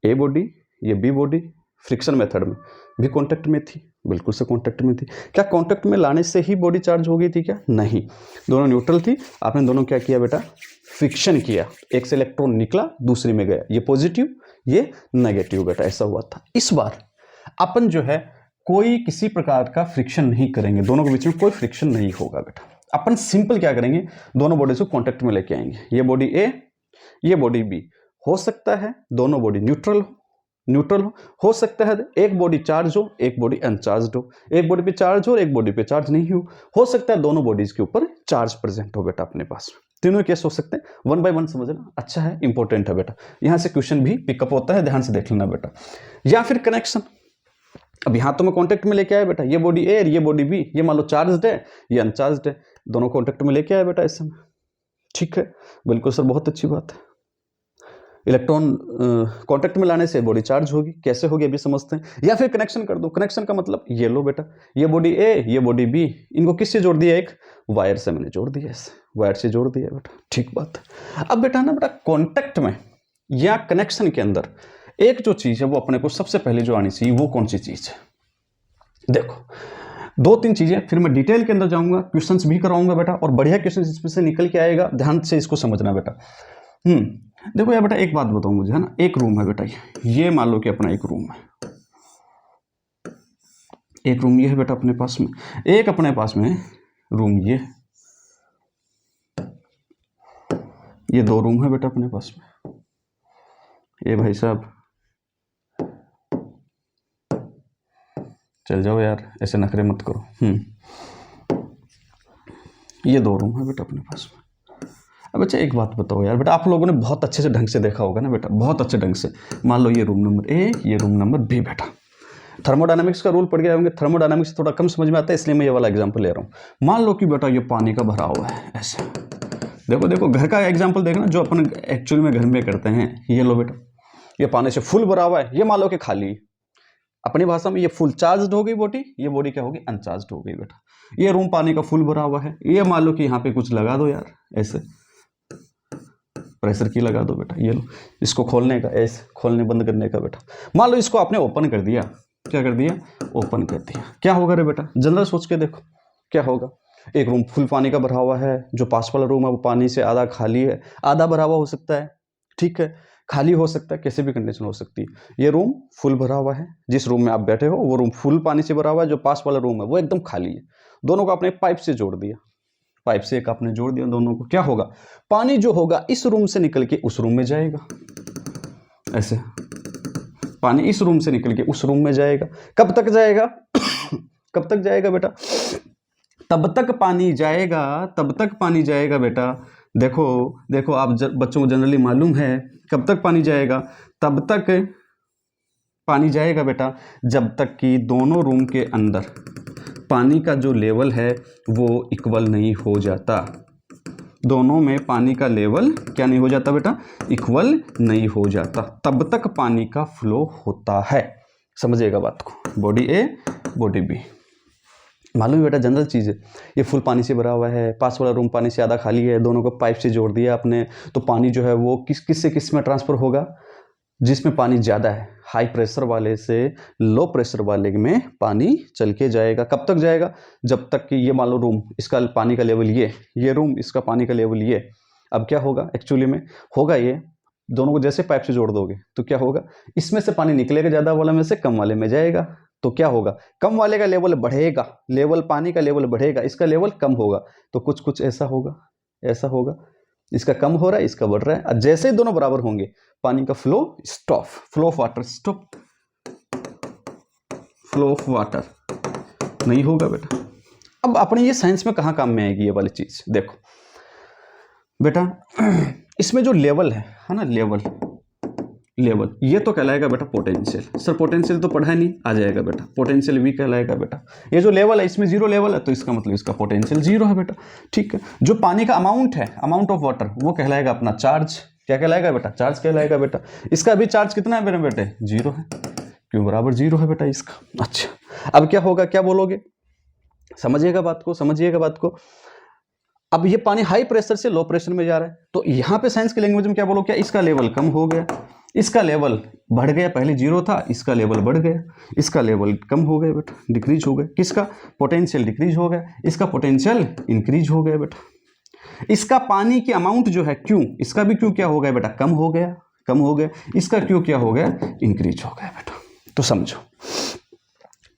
[SPEAKER 1] ए बॉडी, ये बी बॉडी फ्रिक्शन मेथड में भी कॉन्टेक्ट में थी, बिल्कुल से कॉन्टेक्ट में थी। क्या कॉन्टेक्ट में लाने से ही बॉडी चार्ज हो गई थी क्या? नहीं, दोनों न्यूट्रल थी, आपने दोनों क्या किया बेटा, फ्रिक्शन किया, एक से इलेक्ट्रॉन निकला दूसरी में गया, ये पॉजिटिव ये नेगेटिव बेटा, ऐसा हुआ था। इस बार अपन जो है कोई किसी प्रकार का फ्रिक्शन नहीं करेंगे, दोनों के बीच में कोई फ्रिक्शन नहीं होगा बेटा। अपन सिंपल क्या करेंगे, दोनों बॉडी को कॉन्टेक्ट में लेके आएंगे, ये बॉडी ए ये बॉडी बी, हो सकता है दोनों बॉडी न्यूट्रल हो सकता है एक बॉडी चार्ज हो एक बॉडी अनचार्ज हो, एक बॉडी पे चार्ज हो और एक बॉडी पे चार्ज नहीं हो सकता है दोनों बॉडीज के ऊपर चार्ज प्रेजेंट हो बेटा अपने पास। तीनों केस हो सकते हैं, 1 बाय 1 समझना, अच्छा है, इंपॉर्टेंट है बेटा, यहां से क्वेश्चन भी पिकअप होता है, ध्यान से देख लेना बेटा। या फिर कनेक्शन, अब यहां तो मैं कॉन्टेक्ट में लेके आया बेटा, ये बॉडी ए और ये बॉडी बी, ये मान लो चार्ज है ये अनचार्ज है, दोनों कॉन्टेक्ट में लेके आया बेटा इस समय, ठीक है, बिल्कुल सर, बहुत अच्छी बात है। इलेक्ट्रॉन कांटेक्ट में लाने से बॉडी चार्ज होगी, कैसे होगी अभी समझते हैं। या फिर कनेक्शन कर दो, कनेक्शन का मतलब ये लो बेटा, ये बॉडी ए ये बॉडी बी, इनको किससे जोड़ दिया, एक वायर से मैंने जोड़ दिया, ऐसे वायर से जोड़ दिया बेटा, ठीक बात है। अब बेटा ना बेटा कॉन्टेक्ट में या कनेक्शन के अंदर एक जो चीज है वो अपने को सबसे पहले जो आनी चाहिए, वो कौन सी चीज है, देखो 2-3 चीजें, फिर मैं डिटेल के अंदर जाऊंगा, क्वेश्चंस भी कराऊंगा बेटा, और बढ़िया क्वेश्चन इसमें से निकल के आएगा, ध्यान से इसको समझना बेटा। देखो यार बेटा एक बात बताओ मुझे, है ना, एक रूम है बेटा, ये मान लो कि अपना एक रूम है, एक रूम ये है बेटा अपने पास में, एक अपने पास में रूम ये 2 रूम है बेटा अपने पास में। ये भाई साहब चल जाओ यार, ऐसे नखरे मत करो। ये 2 रूम है बेटा अपने पास में। अब अच्छा एक बात बताओ यार बेटा, आप लोगों ने बहुत अच्छे से ढंग से देखा होगा ना बेटा, बहुत अच्छे ढंग से, मान लो ये रूम नंबर ए ये रूम नंबर बी बेटा, थर्मोडायनामिक्स का रूल पढ़ गए होंगे, थर्मोडायनामिक्स थोड़ा कम समझ में आता है इसलिए मैं ये वाला एग्जांपल ले रहा हूँ। मान लो कि बेटा ये पानी का भरा हुआ है, ऐसे देखो घर का एग्जाम्पल देखना जो अपन एक्चुअली में घर में करते हैं। ये लो बेटा, ये पानी से फुल भरा हुआ है, ये मान लो कि खाली है, अपनी भाषा में ये फुल चार्ज हो गई बॉडी, ये बॉडी क्या होगी, अनचार्ज हो गई बेटा। ये रूम पानी का फुल भरा हुआ है, ये मान लो कि यहाँ पे कुछ लगा दो यार, ऐसे प्रेशर की लगा दो बेटा, ये लो, इसको खोलने का, ऐसे खोलने बंद करने का बेटा। मान लो इसको आपने ओपन कर दिया, क्या कर दिया, ओपन कर दिया, क्या होगा रे बेटा, जनरल सोच के देखो क्या होगा। एक रूम फुल पानी का भरा हुआ है, जो पास वाला रूम है वो पानी से आधा खाली है, आधा भरा हुआ हो सकता है, ठीक है, खाली हो सकता है, कैसे भी कंडीशन हो सकती है। ये रूम फुल भरा हुआ है, जिस रूम में आप बैठे हो वो रूम फुल पानी से भरा हुआ है, जो पास वाला रूम है वो एकदम खाली है। दोनों को आपने पाइप से जोड़ दिया, पाइप से एक आपने जोड़ दिया दोनों को, क्या होगा, पानी जो होगा इस रूम से निकल के उस रूम में जाएगा, ऐसे पानी इस रूम से निकल के उस रूम में जाएगा। कब तक जाएगा कब तक जाएगा बेटा, तब तक पानी जाएगा, तब तक पानी जाएगा बेटा। देखो आप बच्चों को जनरली मालूम है कब तक पानी जाएगा, तब तक पानी जाएगा बेटा जब तक कि दोनों रूम के अंदर पानी का जो लेवल है वो इक्वल नहीं हो जाता। दोनों में पानी का लेवल क्या नहीं हो जाता बेटा, इक्वल नहीं हो जाता, तब तक पानी का फ्लो होता है। समझिएगा बात को, बॉडी ए बॉडी बी, मालूम है बेटा जनरल चीज़ है। ये फुल पानी से भरा हुआ है, पास वाला रूम पानी से आधा खाली है, दोनों को पाइप से जोड़ दिया आपने, तो पानी जो है वो किस से किस में ट्रांसफ़र होगा, जिसमें पानी ज़्यादा है, हाई प्रेशर वाले से लो प्रेशर वाले में पानी चल के जाएगा। कब तक जाएगा, जब तक कि ये मान लो रूम इसका पानी का लेवल ये रूम इसका पानी का लेवल ये। अब क्या होगा एक्चुअली में होगा, ये दोनों को जैसे पाइप से जोड़ दोगे तो क्या होगा, इसमें से पानी निकलेगा ज़्यादा वाले में से कम वाले में जाएगा, तो क्या होगा, कम वाले का लेवल बढ़ेगा, लेवल पानी का लेवल बढ़ेगा, इसका लेवल कम होगा, तो कुछ ऐसा होगा, इसका कम हो रहा है इसका बढ़ रहा है। और जैसे ही दोनों बराबर होंगे पानी का flow stop, flow of water stop, flow of water नहीं होगा बेटा। अब अपने ये साइंस में कहाँ काम में आएगी ये वाली चीज, देखो बेटा इसमें जो लेवल है ना, लेवल ये तो कहलाएगा बेटा पोटेंशियल। सर पोटेंशियल तो पढ़ा नहीं, आ जाएगा बेटा, पोटेंशियल भी कहलाएगा बेटा। ये जो लेवल है इसमें 0 लेवल है तो इसका मतलब इसका पोटेंशियल 0 है बेटा, ठीक है। जो पानी का अमाउंट है, अमाउंट ऑफ वाटर, वो कहलाएगा अपना चार्ज, क्या कहलाएगा बेटा, चार्ज कहलाएगा बेटा। इसका भी चार्ज कितना है मेरे बेटे, 0 है, क्यों बराबर 0 है बेटा इसका। अच्छा अब क्या होगा, क्या बोलोगे, समझिएगा बात को, समझिएगा बात को। अब ये पानी हाई प्रेशर से लो प्रेशर में जा रहा है, तो यहाँ पे साइंस की लैंग्वेज में क्या बोलो, क्या इसका लेवल कम हो गया, इसका लेवल बढ़ गया, पहले जीरो था, इसका लेवल बढ़ गया, इसका लेवल कम हो गया बेटा, डिक्रीज हो गया, किसका पोटेंशियल डिक्रीज हो गया, इसका पोटेंशियल इंक्रीज हो गया बेटा। इसका पानी की अमाउंट जो है क्यू, इसका भी क्यू क्या हो गया बेटा, कम हो गया, कम हो गया, इसका क्यू क्या हो गया, इंक्रीज हो गया बेटा। तो समझो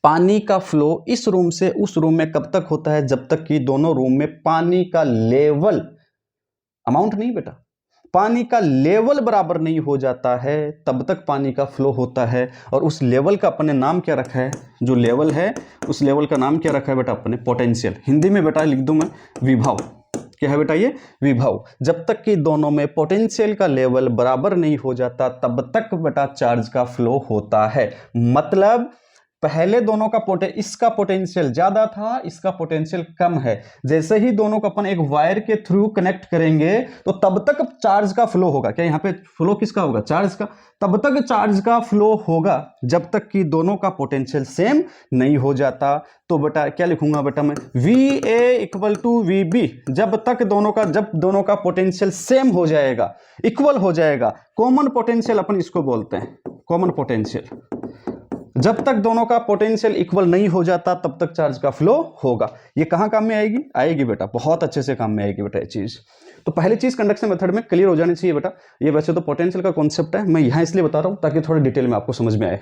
[SPEAKER 1] पानी का फ्लो इस रूम से उस रूम में कब तक होता है, जब तक कि दोनों रूम में पानी का लेवल, अमाउंट नहीं बेटा, पानी का लेवल बराबर नहीं हो जाता है, तब तक पानी का फ्लो होता है। और उस लेवल का अपने नाम क्या रखा है, जो लेवल है उस लेवल का नाम क्या रखा है बेटा, अपने पोटेंशियल। हिंदी में बेटा लिख दूं मैं विभव, क्या है बेटा ये विभव। जब तक कि दोनों में पोटेंशियल का लेवल बराबर नहीं हो जाता तब तक बेटा चार्ज का फ्लो होता है। मतलब पहले दोनों का इसका पोटेंशियल ज्यादा था, इसका पोटेंशियल कम है, जैसे ही दोनों को अपन एक वायर के थ्रू कनेक्ट करेंगे तो तब तक चार्ज का फ्लो होगा। क्या यहाँ पे फ्लो किसका होगा, चार्ज का। तब तक चार्ज का फ्लो होगा जब तक कि दोनों का पोटेंशियल सेम नहीं हो जाता। तो बेटा क्या लिखूंगा बेटा मैं, VA इक्वल टू VB। जब दोनों का पोटेंशियल सेम हो जाएगा, इक्वल हो जाएगा, कॉमन पोटेंशियल अपन इसको बोलते हैं, कॉमन पोटेंशियल। जब तक दोनों का पोटेंशियल इक्वल नहीं हो जाता तब तक चार्ज का फ्लो होगा। ये कहां काम में आएगी, आएगी बेटा, बहुत अच्छे से काम में आएगी बेटा ये चीज। तो पहली चीज कंडक्शन मेथड में क्लियर हो जानी चाहिए बेटा। ये वैसे तो पोटेंशियल का कॉन्सेप्ट है, मैं यहां इसलिए बता रहा हूं ताकि थोड़ा डिटेल में आपको समझ में आए।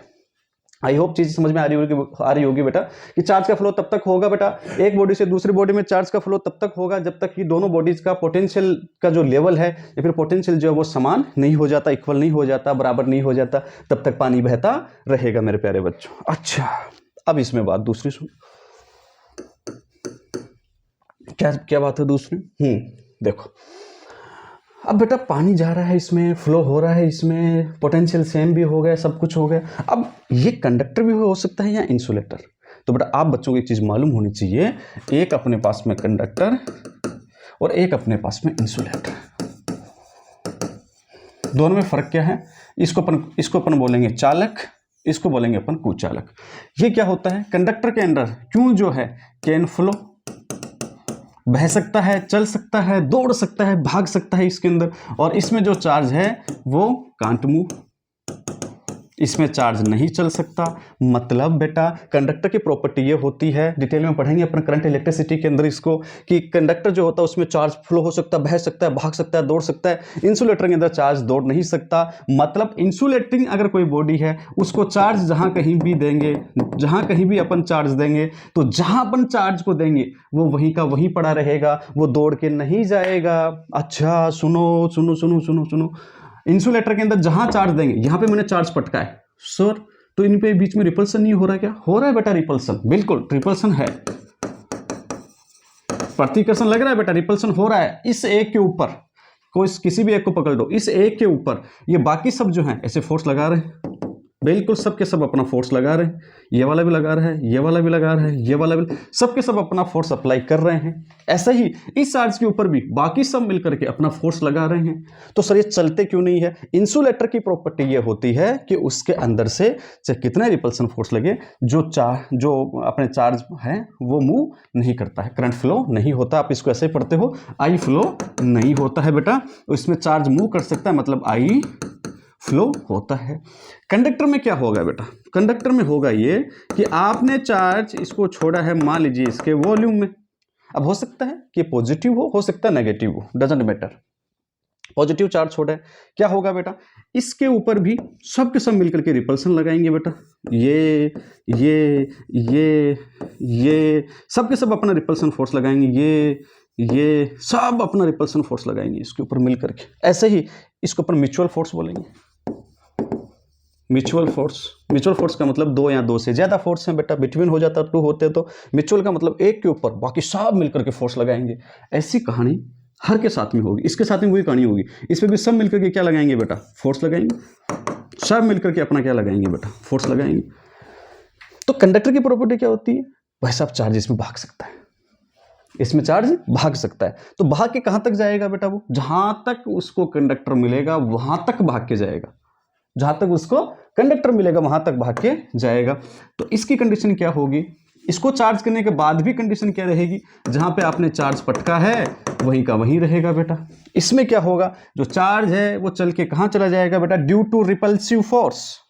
[SPEAKER 1] आई होप चीज समझ में आ रही होगी बेटा कि चार्ज का फ्लो तब तक होगा बेटा, एक बॉडी से दूसरी बॉडी में चार्ज का फ्लो तब तक होगा जब तक कि दोनों बॉडीज का पोटेंशियल का जो लेवल है या फिर पोटेंशियल जो है वो समान नहीं हो जाता, इक्वल नहीं हो जाता, बराबर नहीं हो जाता, तब तक पानी बहता रहेगा मेरे प्यारे बच्चों। अच्छा अब इसमें बात दूसरी सुन, क्या बात है दूसरी। देखो अब बेटा पानी जा रहा है, इसमें फ्लो हो रहा है, इसमें पोटेंशियल सेम भी हो गया, सब कुछ हो गया। अब ये कंडक्टर भी हो सकता है या इंसुलेटर। तो बेटा आप बच्चों को एक चीज मालूम होनी चाहिए, एक अपने पास में कंडक्टर और एक अपने पास में इंसुलेटर, दोनों में फर्क क्या है। इसको अपन बोलेंगे चालक, इसको बोलेंगे अपन कुचालक। ये क्या होता है, कंडक्टर के अंदर क्यों जो है कैन फ्लो, बह सकता है, चल सकता है, दौड़ सकता है, भाग सकता है इसके अंदर। और इसमें जो चार्ज है वो कांट मूव, इसमें चार्ज नहीं चल सकता। मतलब बेटा कंडक्टर की प्रॉपर्टी ये होती है, डिटेल में पढ़ेंगे अपन करंट इलेक्ट्रिसिटी के अंदर इसको, कि कंडक्टर जो होता है उसमें चार्ज फ्लो हो सकता है, बह सकता है, भाग सकता है, दौड़ सकता है। इंसुलेटर के अंदर चार्ज दौड़ नहीं सकता। मतलब इंसुलेटिंग अगर कोई बॉडी है उसको चार्ज जहां कहीं भी देंगे, जहां कहीं भी अपन चार्ज देंगे तो जहां अपन चार्ज को देंगे वो वहीं का वहीं पड़ा रहेगा, वो दौड़ के नहीं जाएगा। अच्छा सुनो सुनो सुनो सुनो सुनो, इंसुलेटर के अंदर जहां चार्ज देंगे, यहां पे मैंने चार्ज पटका है सर, तो इन पे बीच में रिपल्सन नहीं हो रहा है क्या, हो रहा है बेटा रिपल्सन, बिल्कुल रिपल्सन है, प्रतिकर्षण लग रहा है बेटा, रिपल्सन हो रहा है। इस एक के ऊपर किसी भी एक को पकड़ दो, इस एक के ऊपर ये बाकी सब जो है ऐसे फोर्स लगा रहे हैं, बिल्कुल सबके सब अपना फोर्स लगा रहे हैं, ये वाला भी लगा रहा है, ये वाला भी लगा रहा है, ये वाला भी, सबके सब अपना फोर्स अप्लाई कर रहे हैं। ऐसा ही इस चार्ज के ऊपर भी बाकी सब मिलकर के अपना फोर्स लगा रहे हैं। तो सर ये चलते क्यों नहीं है। इंसुलेटर की प्रॉपर्टी ये होती है कि उसके अंदर से चाहे कितने रिपल्सन फोर्स लगे, जो अपने चार्ज है वो मूव नहीं करता है, करंट फ्लो नहीं होता। आप इसको ऐसे पढ़ते हो, आई फ्लो नहीं होता है बेटा, इसमें चार्ज मूव कर सकता है, मतलब आई फ्लो होता है। कंडक्टर में क्या होगा बेटा, कंडक्टर में होगा ये कि आपने चार्ज इसको छोड़ा है, मान लीजिए इसके वॉल्यूम में। अब हो सकता है कि पॉजिटिव हो सकता है नेगेटिव हो, डजंट मैटर। पॉजिटिव चार्ज छोड़ा है, क्या होगा बेटा, इसके ऊपर भी सब के सब मिलकर के रिपल्सन लगाएंगे बेटा, ये सब के सब अपना रिपल्सन फोर्स लगाएंगे, ये सब अपना रिपल्सन फोर्स लगाएंगे इसके ऊपर मिलकर के। ऐसे ही इसको अपन म्यूचुअल फोर्स बोलेंगे। म्यूचुअल फोर्स का मतलब दो या दो से ज्यादा फोर्स है बेटा, बिटवीन हो जाता टू होते तो म्यूचुअल का मतलब एक के ऊपर बाकी सब मिलकर के फोर्स लगाएंगे। ऐसी कहानी हर के साथ में होगी, इसके साथ में वही कहानी होगी, इसमें भी सब मिलकर के क्या लगाएंगे बेटा, फोर्स लगाएंगे, सब मिलकर के अपना क्या लगाएंगे बेटा, फोर्स लगाएंगे। तो कंडक्टर की प्रॉपर्टी क्या होती है, वह सब चार्ज इसमें भाग सकता है, इसमें चार्ज भाग सकता है। तो भाग के कहां तक जाएगा बेटा, वो जहां तक उसको कंडक्टर मिलेगा वहां तक भाग के जाएगा, जहां तक उसको कंडक्टर मिलेगा वहां तक भाग के जाएगा। तो इसकी कंडीशन क्या होगी, इसको चार्ज करने के बाद भी कंडीशन क्या रहेगी, जहां पे आपने चार्ज पटका है वहीं का वहीं रहेगा बेटा। इसमें क्या होगा, जो चार्ज है वो चल के कहां चला जाएगा बेटा, due to repulsive force,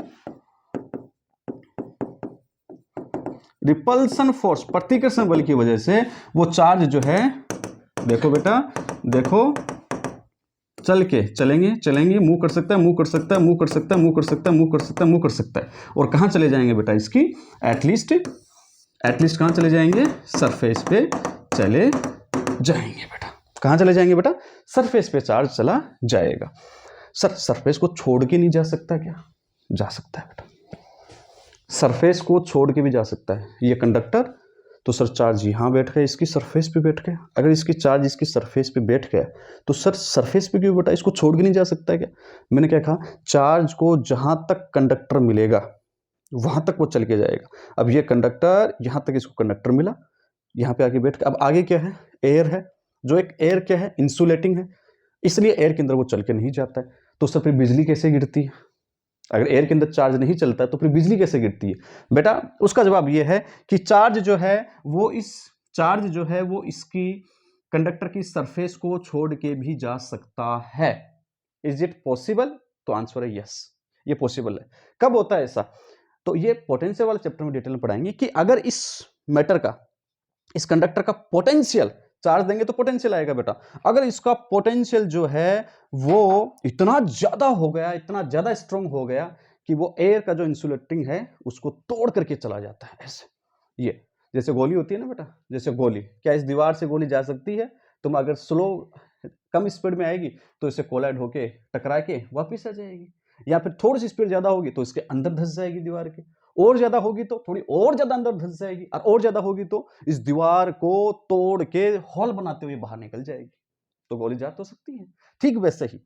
[SPEAKER 1] repulsion force, प्रतिकर्षण बल की वजह से वो चार्ज जो है, देखो बेटा, देखो चल के चलेंगे, मूव कर सकता है, मूव कर सकता है, मूव कर सकता है, मूव कर सकता है, मूव कर सकता है, मूव कर सकता है, और कहां चले जाएंगे बेटा, इसकी एटलीस्ट कहां चले जाएंगे, सरफेस पे चले जाएंगे बेटा। कहां चले जाएंगे बेटा, सरफेस पे चार्ज चला जाएगा। सर सरफेस को छोड़ के नहीं जा सकता क्या, जा सकता है बेटा, सरफेस को छोड़ के भी जा सकता है। ये कंडक्टर, तो सर चार्ज यहाँ बैठ गया, इसकी सरफेस पे बैठ गया। अगर इसकी चार्ज इसकी सरफेस पे बैठ गया तो सर सरफेस पे क्यों बेटा, इसको छोड़ के नहीं जा सकता है क्या। मैंने क्या कहा, चार्ज को जहां तक कंडक्टर मिलेगा वहां तक वो चल के जाएगा। अब ये कंडक्टर, यहां तक इसको कंडक्टर मिला, यहाँ पे आके बैठ, अब आगे क्या है, एयर है, जो एक एयर क्या है, इंसुलेटिंग है, इसलिए एयर के अंदर वो चल के नहीं जाता है। तो सर फिर बिजली कैसे गिरती है, अगर एयर के अंदर चार्ज नहीं चलता है तो फिर बिजली कैसे गिरती है बेटा। उसका जवाब ये है कि चार्ज जो है वो इसकी कंडक्टर की सरफेस को छोड़ के भी जा सकता है। इज इट पॉसिबल, तो आंसर है यस, ये पॉसिबल है। कब होता है ऐसा, तो ये पोटेंशियल वाले चैप्टर में डिटेल में पढ़ाएंगे कि अगर इस मैटर का, इस कंडक्टर का पोटेंशियल, चार्ज देंगे तो पोटेंशियल आएगा बेटा, अगर इसका पोटेंशियल जो है वो इतना ज्यादा हो गया, इतना ज्यादा स्ट्रांग हो गया कि वो एयर का जो इंसुलेटिंग है उसको तोड़ करके चला जाता है। ऐसे ये जैसे गोली होती है ना बेटा, जैसे गोली, क्या इस दीवार से गोली जा सकती है, तुम अगर स्लो कम स्पीड में आएगी तो इसे कोलाइड होके टकरा के वापिस आ जाएगी, या फिर थोड़ी सी स्पीड ज्यादा होगी तो इसके अंदर धंस जाएगी दीवार के, और ज्यादा होगी तो थोड़ी और ज्यादा अंदर धंस जाएगी, और ज्यादा होगी तो इस दीवार को तोड़ के हॉल बनाते हुए बाहर निकल जाएगी। तो गोली जा तो सकती है। ठीक वैसे ही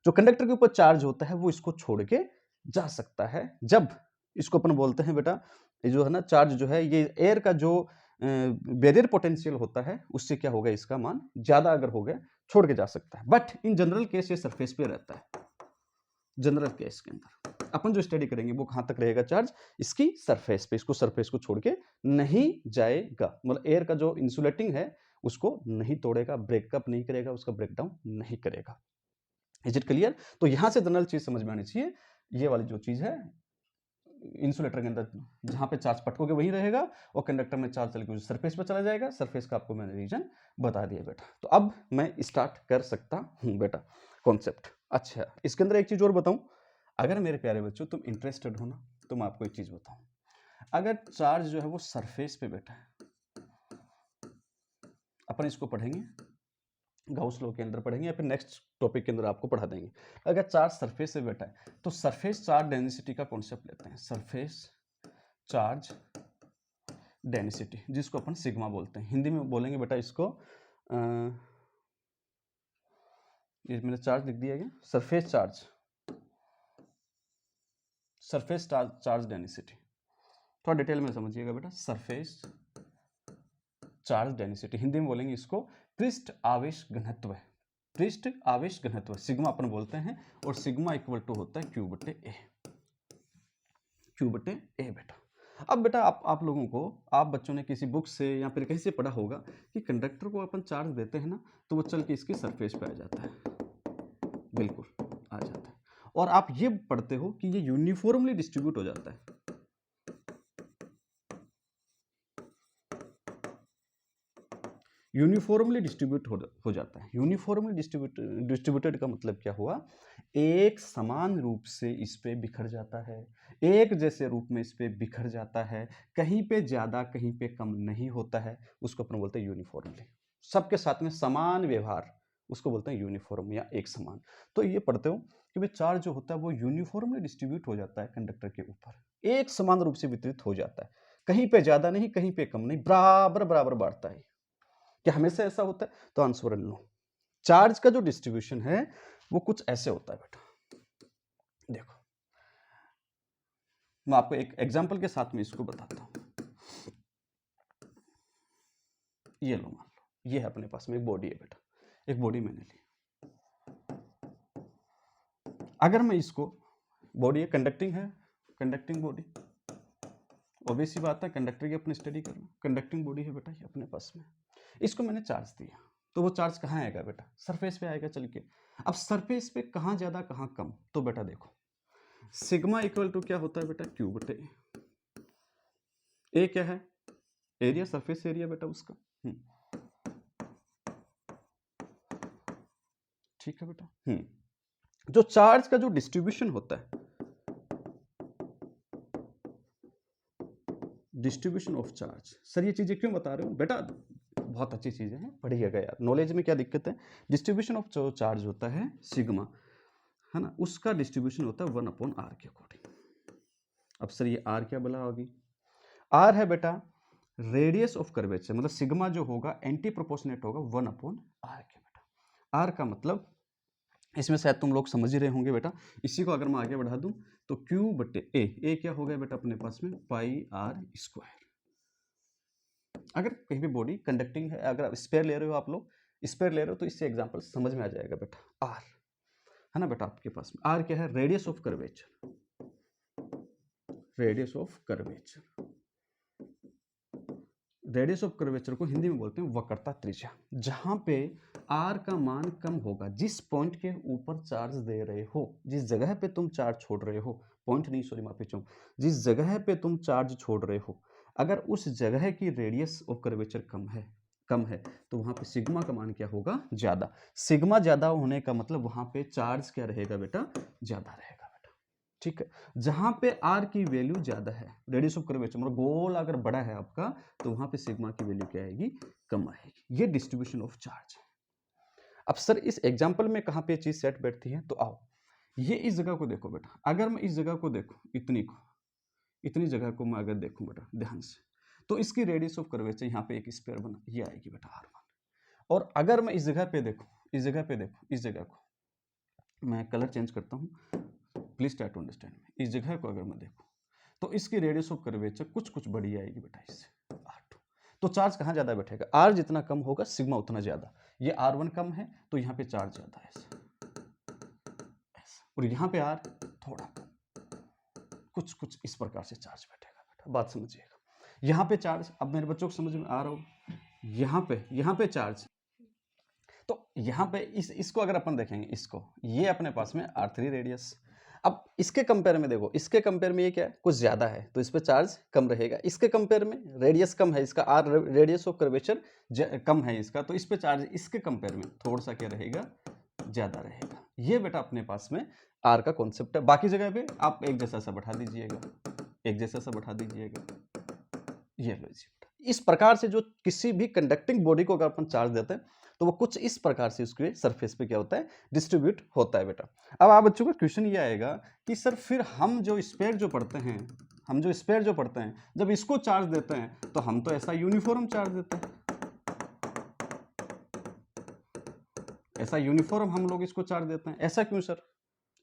[SPEAKER 1] जो कंडक्टर के ऊपर चार्ज होता है वो इसको छोड़ के जा सकता है, जब इसको अपन बोलते हैं बेटा, ये जो है ना चार्ज जो है, ये एयर का जो बैरियर पोटेंशियल होता है उससे क्या होगा, इसका मान ज्यादा अगर हो गया छोड़ के जा सकता है। बट इन जनरल केस ये सरफेस पे रहता है। जनरल केस के अंदर अपन जो स्टडी करेंगे वो कहां तक रहेगा, चार्ज इसकी सरफेस पे, इसको सरफेस को छोड़ के नहीं जाएगा, मतलब एयर का जो इंसुलेटिंग है उसको नहीं तोड़ेगा, ब्रेकअप नहीं करेगा, उसका ब्रेकडाउन नहीं करेगा। Is it clear. तो यहां से जनरल चीज समझ में आनी चाहिए, ये वाली जो चीज है इंसुलेटर के अंदर जहां पे चार्ज पटकोगे वहीं रहेगा, और कंडक्टर में चार्ज चल के सरफेस पर चला जाएगा। सरफेस का आपको मैंने रीजन बता दिया बेटा। तो अब मैं स्टार्ट कर सकता हूं बेटा कॉन्सेप्ट। अच्छा, इसके अंदर एक चीज और बताऊं, अगर मेरे प्यारे बच्चों तुम इंटरेस्टेड हो ना तो मैं आपको एक चीज बताऊं, अगर चार्ज जो है वो सरफेस पे बैठा है, अपन इसको पढ़ेंगे गाउस लॉ के अंदर पढ़ेंगे, या फिर नेक्स्ट टॉपिक के अंदर आपको पढ़ा देंगे। अगर चार्ज सरफेस से बैठा है तो सरफेस चार्ज डेंसिटी का कॉन्सेप्ट लेते हैं, सरफेस चार्ज डेंसिटी, जिसको अपन सिग्मा बोलते हैं, हिंदी में बोलेंगे बेटा इसको ये मैंने चार्ज लिख दिया, सरफेस चार्ज डेंसिटी। थोड़ा डिटेल में समझिएगा बेटा, सरफेस चार्ज डेंसिटी, हिंदी में बोलेंगे इसको पृष्ठ आवेश घनत्व, पृष्ठ आवेश घनत्व सिग्मा अपन बोलते हैं, और सिग्मा इक्वल टू होता है क्यू बटे ए बेटा। अब बेटा आप लोगों को, आप बच्चों ने किसी बुक से या फिर कहीं से पढ़ा होगा कि कंडक्टर को अपन चार्ज देते हैं ना तो वो चल के इसकी सरफेस पे आ जाता है, बिल्कुल आ जाता है, और आप ये पढ़ते हो कि ये यूनिफॉर्मली डिस्ट्रीब्यूट हो जाता है। यूनिफॉर्मली डिस्ट्रीब्यूट हो जाता है। यूनिफॉर्मली डिस्ट्रीब्यूटेड का मतलब क्या हुआ, एक समान रूप से इस पे बिखर जाता है, एक जैसे रूप में इस पे बिखर जाता है, कहीं पे ज्यादा कहीं पे कम नहीं होता है, उसको अपन बोलते हैं यूनिफॉर्मली। सबके साथ में समान व्यवहार, उसको बोलते हैं यूनिफॉर्म या एक समान। तो ये पढ़ते हो कि भाई चार्ज जो होता है वो यूनिफॉर्मली डिस्ट्रीब्यूट हो जाता है कंडक्टर के ऊपर, एक समान रूप से वितरित हो जाता है, कहीं पे ज्यादा नहीं कहीं पे कम नहीं, बराबर बराबर बांटता है। क्या हमेशा ऐसा होता है, तो आंसर है नो। चार्ज का जो डिस्ट्रीब्यूशन है वो कुछ ऐसे होता है बेटा, देखो मैं आपको एक एग्जांपल के साथ में इसको बताता हूं। ये लो, मान लो ये है अपने पास में एक बॉडी है बेटा, एक बॉडी मैंने ली, अगर मैं इसको, बॉडी है कंडक्टिंग बॉडी, ऑब्वियस सी बात है, कंडक्टर की अपनी स्टडी करना, कंडक्टिंग बॉडी है बेटा ये अपने पास में, इसको मैंने चार्ज दिया, तो वो चार्ज कहाँ आएगा बेटा, सरफेस पे आएगा चल के। अब सरफेस पे कहाँ ज़्यादा कहाँ कम, तो बेटा देखो सिग्मा इक्वल टू क्या होता है बेटा, क्यू बटे ए क्या है, एरिया, सरफेस एरिया बेटा उसका। ठीक है बेटा। जो चार्ज का जो डिस्ट्रीब्यूशन होता है, डिस्ट्रीब्यूशन ऑफ चार्ज, सर ये चीजें क्यों बता रहे हो बेटा, बहुत अच्छी चीजें हैं, पढ़िएगा यार, नॉलेज में क्या दिक्कत है। डिस्ट्रीब्यूशन ऑफ जो चार्ज होता है सिग्मा, है ना, उसका डिस्ट्रीब्यूशन होता है 1/r के अकॉर्डिंग। अब सर ये r क्या बोला होगी, r है बेटा रेडियस ऑफ कर्वेचर, मतलब सिग्मा जो होगा एंटी प्रोपोर्शनेट होगा 1/r के बेटा। r का मतलब इसमें शायद तुम लोग समझ ही रहे होंगे बेटा, इसी को अगर मैं आगे बढ़ा दूं तो Q बटे ए क्या हो गया बेटा अपने पास में πr²। अगर कहीं भी बॉडी कंडक्टिंग है, अगर स्पेयर ले रहे हो आप लोग, स्पेयर ले रहे हो तो इससे एग्जांपल समझ में आ जाएगा बेटा। r है ना बेटा आपके पास में, r क्या है, radius of curvature, radius of curvature, radius of curvature को हिंदी में बोलते हैं वक्रता त्रिज्या। जहां पे r का मान कम होगा, जिस पॉइंट के ऊपर चार्ज दे रहे हो, जिस जगह पे तुम चार्ज छोड़ रहे हो, पॉइंट नहीं सॉरी माफी चाहूँ, जिस जगह पे तुम चार्ज छोड़ रहे हो, अगर उस जगह की रेडियस ऑफ कर्वेचर कम है तो वहां पे सिग्मा का मान क्या होगा, ज्यादा। सिग्मा ज्यादा होने का मतलब वहां पे चार्ज क्या रहेगा बेटा, ज्यादा रहेगा बेटा। ठीक है, जहां पे r की वैल्यू ज्यादा है, रेडियस ऑफ कर्वेचर मतलब गोल अगर बड़ा है आपका, तो वहां पे सिग्मा की वैल्यू क्या आएगी, कम आएगी। ये डिस्ट्रीब्यूशन ऑफ चार्ज है। अब सर इस एग्जाम्पल में कहाँ पे चीज सेट बैठती है, तो आओ ये इस जगह को देखो बेटा, अगर मैं इस जगह को देखूं, इतनी जगह को मैं अगर देखूं बेटा ध्यान से, तो इसकी रेडियस ऑफ कर्वेचर यहाँ पे एक स्क्वायर बना, ये आएगी बेटा r1। और अगर मैं इस जगह पे देखूं, इस जगह को मैं कलर चेंज करता हूँ, please try to understand me. इस जगह को अगर मैं देखूं तो इसकी रेडियस ऑफ कर्वेचर कुछ बड़ी आएगी बेटा इससे, r2। तो चार्ज कहाँ ज्यादा बैठेगा, r जितना कम होगा सिग्मा उतना ज्यादा। ये r1 कम है तो यहाँ पे चार्ज ज्यादा है ऐसा, और यहाँ पे r थोड़ा कुछ इस प्रकार से चार्ज बैठेगा बेटा, बात समझिएगा। यहाँ पे चार्ज, अब मेरे बच्चों को समझ में आ रहा हो, यहाँ पे चार्ज, तो यहाँ पे इसको अगर अपन देखेंगे, इसको ये अपने पास में r3 रेडियस। अब इसके कंपेयर में देखो, इसके कंपेयर में ये क्या है, कुछ ज्यादा है तो इस पे चार्ज कम रहेगा, इसके कंपेयर में रेडियस कम है इसका, r रेडियस ऑफ कर्वेचर कम है इसका, तो इस पे चार्ज इसके कंपेयर में थोड़ा सा क्या रहेगा, ज्यादा रहेगा। ये बेटा अपने पास में r का कॉन्सेप्ट है। बाकी जगह पे आप एक जैसा सा बैठा दीजिएगा, ये लो जी। इस प्रकार से जो किसी भी कंडक्टिंग बॉडी को अगर अपन चार्ज देते हैं तो वो कुछ इस प्रकार से उसके सरफेस पे क्या होता है, डिस्ट्रीब्यूट होता है बेटा। अब आप बच्चों का क्वेश्चन ये आएगा कि सर फिर हम जो स्पेयर जो पढ़ते हैं, जब इसको चार्ज देते हैं तो हम तो ऐसा यूनिफॉर्म चार्ज देते हैं, ऐसा यूनिफॉर्म हम लोग इसको चार्ज देते हैं, ऐसा क्यों सर?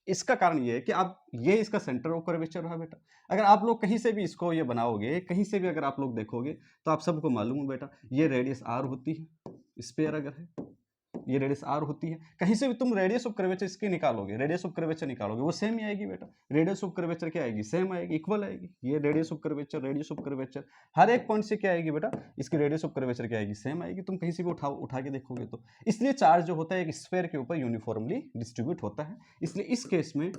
[SPEAKER 1] इसका कारण ये है कि आप ये इसका सेंटर ऑफ कर्वेचर रहा बेटा। अगर आप लोग कहीं से भी इसको ये बनाओगे, कहीं से भी अगर आप लोग देखोगे तो आप सबको मालूम है बेटा, ये रेडियस r होती है, स्पेयर अगर है ये रेडियस r होती है। कहीं से भी तुम रेडियस ऑफ कर्वेचर इसकी निकालोगे, वो सेम ही आएगी बेटा। रेडियस ऑफ कर्वेचर क्या आएगी, सेम आएगी, इक्वल आएगी। ये रेडियस ऑफ कर्वेचर हर एक पॉइंट से क्या आएगी बेटा, इसकी रेडियस ऑफ कर्वेचर क्या आएगी, सेम आएगी। तुम कहीं से भी उठा के देखोगे तो इसलिए चार्ज जो होता है एक स्फीयर के ऊपर यूनिफॉर्मली डिस्ट्रीब्यूट होता है, इसलिए इस केस में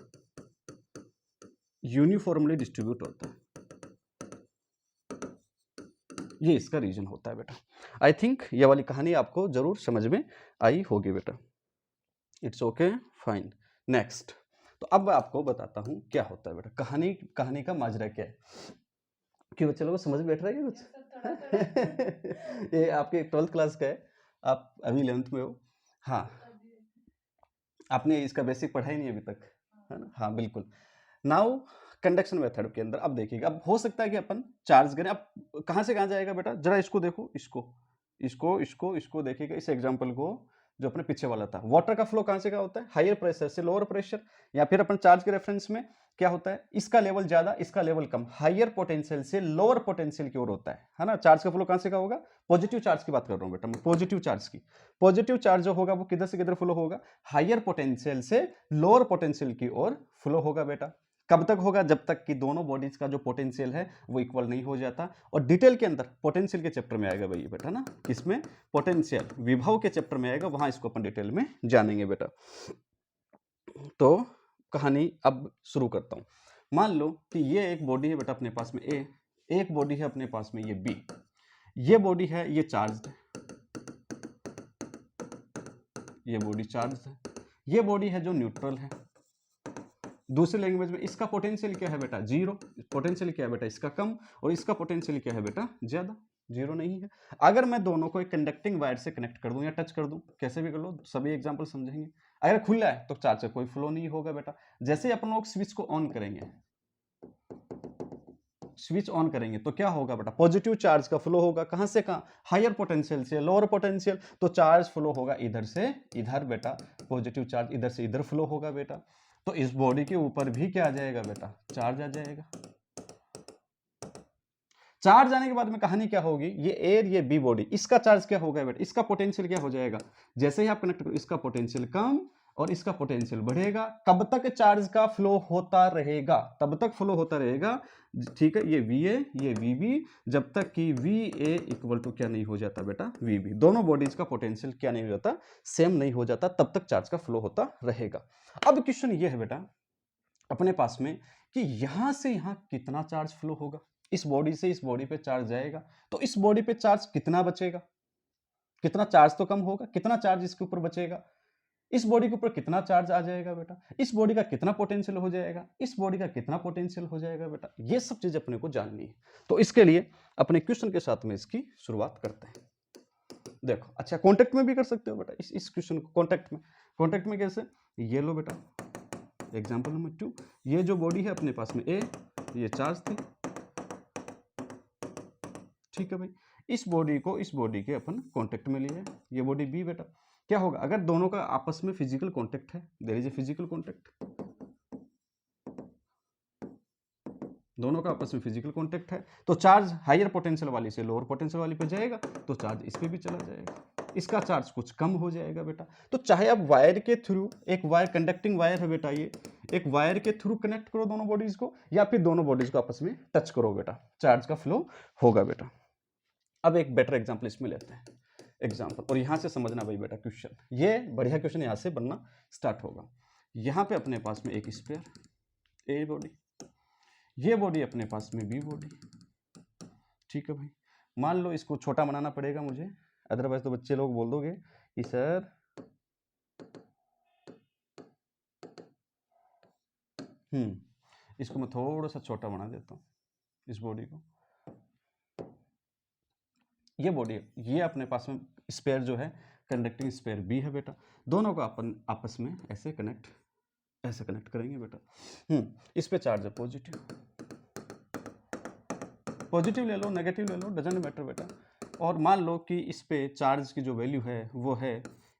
[SPEAKER 1] यूनिफॉर्मली डिस्ट्रीब्यूट होता है, ये इसका रीजन होता है बेटा। आई थिंक ये वाली कहानी आपको जरूर समझ में आई होगी बेटा। It's okay fine. नेक्स्ट, तो अब मैं आपको बताता हूँ क्या होता है बेटा, कहानी का माजरा क्या है। क्यों बच्चे लोगों को समझ में बैठ रहा है कुछ? ये आपके 12th क्लास का है, आप अभी 11th में हो। हाँ, आपने इसका बेसिक पढ़ा ही नहीं अभी तक, है ना? हाँ बिल्कुल। नाउ कंडक्शन मेथड के अंदर अब देखिएगा, अब हो सकता है कि अपन चार्ज करें, अब कहाँ से कहाँ जाएगा बेटा, जरा इसको देखो, इसको देखिएगा, इस एग्जांपल को जो अपने पीछे वाला था। वाटर का फ्लो कहाँ से कहाँ होता है, हायर प्रेशर से लोअर प्रेशर, या फिर अपन चार्ज के रेफरेंस में क्या होता है, इसका लेवल ज्यादा इसका लेवल कम, हायर पोटेंशियल से लोअर पोटेंशियल की ओर होता है ना। चार्ज का फ्लो कहाँ से कहाँ होगा, पॉजिटिव चार्ज की बात कर रहा हूँ बेटा मैं, पॉजिटिव चार्ज जो होगा वो किधर से किधर फ्लो होगा, हायर पोटेंशियल से लोअर पोटेंशियल की ओर फ्लो होगा बेटा। कब तक होगा? जब तक कि दोनों बॉडीज का जो पोटेंशियल है वो इक्वल नहीं हो जाता। और डिटेल के अंदर पोटेंशियल के चैप्टर में आएगा भाई बेटा ना, किसमें? पोटेंशियल विभव के चैप्टर में आएगा, वहां इसको अपन डिटेल में जानेंगे बेटा। तो कहानी अब शुरू करता हूं। मान लो कि ये एक बॉडी है बेटा अपने पास में ए, एक बॉडी है अपने पास में ये बी। ये बॉडी है, ये चार्ज है, ये बॉडी चार्ज है, ये बॉडी है जो न्यूट्रल है। दूसरी लैंग्वेज में इसका पोटेंशियल क्या है बेटा? जीरो। पोटेंशियल क्या है बेटा? इसका कम। और इसका पोटेंशियल क्या है बेटा? ज्यादा। जीरो नहीं है। अगर मैं दोनों को एक कंडक्टिंग वायर से कनेक्ट कर दूं या टच कर दूं, कैसे भी कर लो, सभी एग्जांपल समझेंगे। अगर खुला है तो चार्ज का कोई फ्लो नहीं होगा बेटा। जैसे ही अपन लोग स्विच को ऑन करेंगे, स्विच ऑन करेंगे तो क्या होगा बेटा? पॉजिटिव चार्ज का फ्लो होगा। कहां से कहां? हायर पोटेंशियल से लोअर पोटेंशियल। तो चार्ज फ्लो होगा इधर से इधर बेटा, पॉजिटिव चार्ज इधर से इधर फ्लो होगा बेटा। तो इस बॉडी के ऊपर भी क्या आ जाएगा बेटा? चार्ज आ जाएगा। चार्ज आने के बाद में कहानी क्या होगी? ये ए ये बी बॉडी, इसका चार्ज क्या होगा बेटा? इसका पोटेंशियल क्या हो जाएगा? जैसे ही आप कनेक्ट करो, इसका पोटेंशियल कम और इसका पोटेंशियल बढ़ेगा। कब तक चार्ज का फ्लो होता रहेगा? तब तक फ्लो होता रहेगा, ठीक है। ये वी ए ये वी बी, जब तक कि वी ए इक्वल टू क्या नहीं हो जाता बेटा? V B. दोनों बॉडीज का पोटेंशियल क्या नहीं हो जाता? सेम नहीं हो जाता, तब तक चार्ज का फ्लो होता रहेगा। अब क्वेश्चन ये है बेटा अपने पास में कि यहां से यहां कितना चार्ज फ्लो होगा? इस बॉडी से इस बॉडी पे चार्ज जाएगा तो इस बॉडी पे चार्ज कितना बचेगा? कितना चार्ज तो कम होगा, कितना चार्ज इसके ऊपर बचेगा? इस बॉडी के ऊपर कितना चार्ज आ जाएगा बेटा? इस बॉडी का कितना पोटेंशियल हो जाएगा? इस बॉडी का कितना पोटेंशियल हो जाएगा बेटा? ये सब चीज अपने को जाननी है। तो इसके लिए अपने क्वेश्चन के साथ में इसकी शुरुआत करते हैं। देखो, अच्छा कॉन्टेक्ट में भी कर सकते हो बेटा इस क्वेश्चन को। कॉन्टेक्ट में कैसे? ये लो बेटा एग्जाम्पल नंबर 2, ये जो बॉडी है अपने पास में ए, ये चार्ज थी, ठीक है भाई। इस बॉडी के अपन कांटेक्ट में लिए, ये बॉडी बी बेटा। क्या होगा अगर दोनों का आपस में फिजिकल कांटेक्ट है? There is a physical contact, दोनों का आपस में फिजिकल कांटेक्ट है तो चार्ज हायर पोटेंशियल वाली से लोअर पोटेंशियल वाली पे जाएगा तो चार्ज इस पे भी चला जाएगा, इसका चार्ज कुछ कम हो जाएगा बेटा। तो चाहे आप वायर के थ्रू, एक वायर कंडक्टिंग वायर है बेटा, ये एक वायर के थ्रू कनेक्ट करो दोनों बॉडीज को, या फिर दोनों बॉडीज को आपस में टच करो बेटा, चार्ज का फ्लो होगा बेटा। अब एक बेटर एग्जाम्पल इसमें लेते हैं एग्जाम्पल, और यहां से समझना भाई बेटा क्वेश्चन, ये बढ़िया क्वेश्चन यहां से बनना स्टार्ट होगा। यहां पे अपने पास में एक स्फीयर ए बॉडी, ये बॉडी अपने पास में बी बॉडी, ठीक है भाई। मान लो इसको छोटा बनाना पड़ेगा मुझे, अदरवाइज तो बच्चे लोग बोल दोगे कि सर इसको मैं थोड़ा सा छोटा बना देता हूँ इस बॉडी को। ये बॉडी, ये अपने पास में स्पेयर जो है कंडक्टिंग स्पेयर बी है बेटा, दोनों को अपन आपस में ऐसे कनेक्ट करेंगे बेटा। इस पे चार्ज है पॉजिटिव ले लो नेगेटिव ले लो, डजंट मैटर बेटा। और मान लो कि इस पे चार्ज की जो वैल्यू है वो है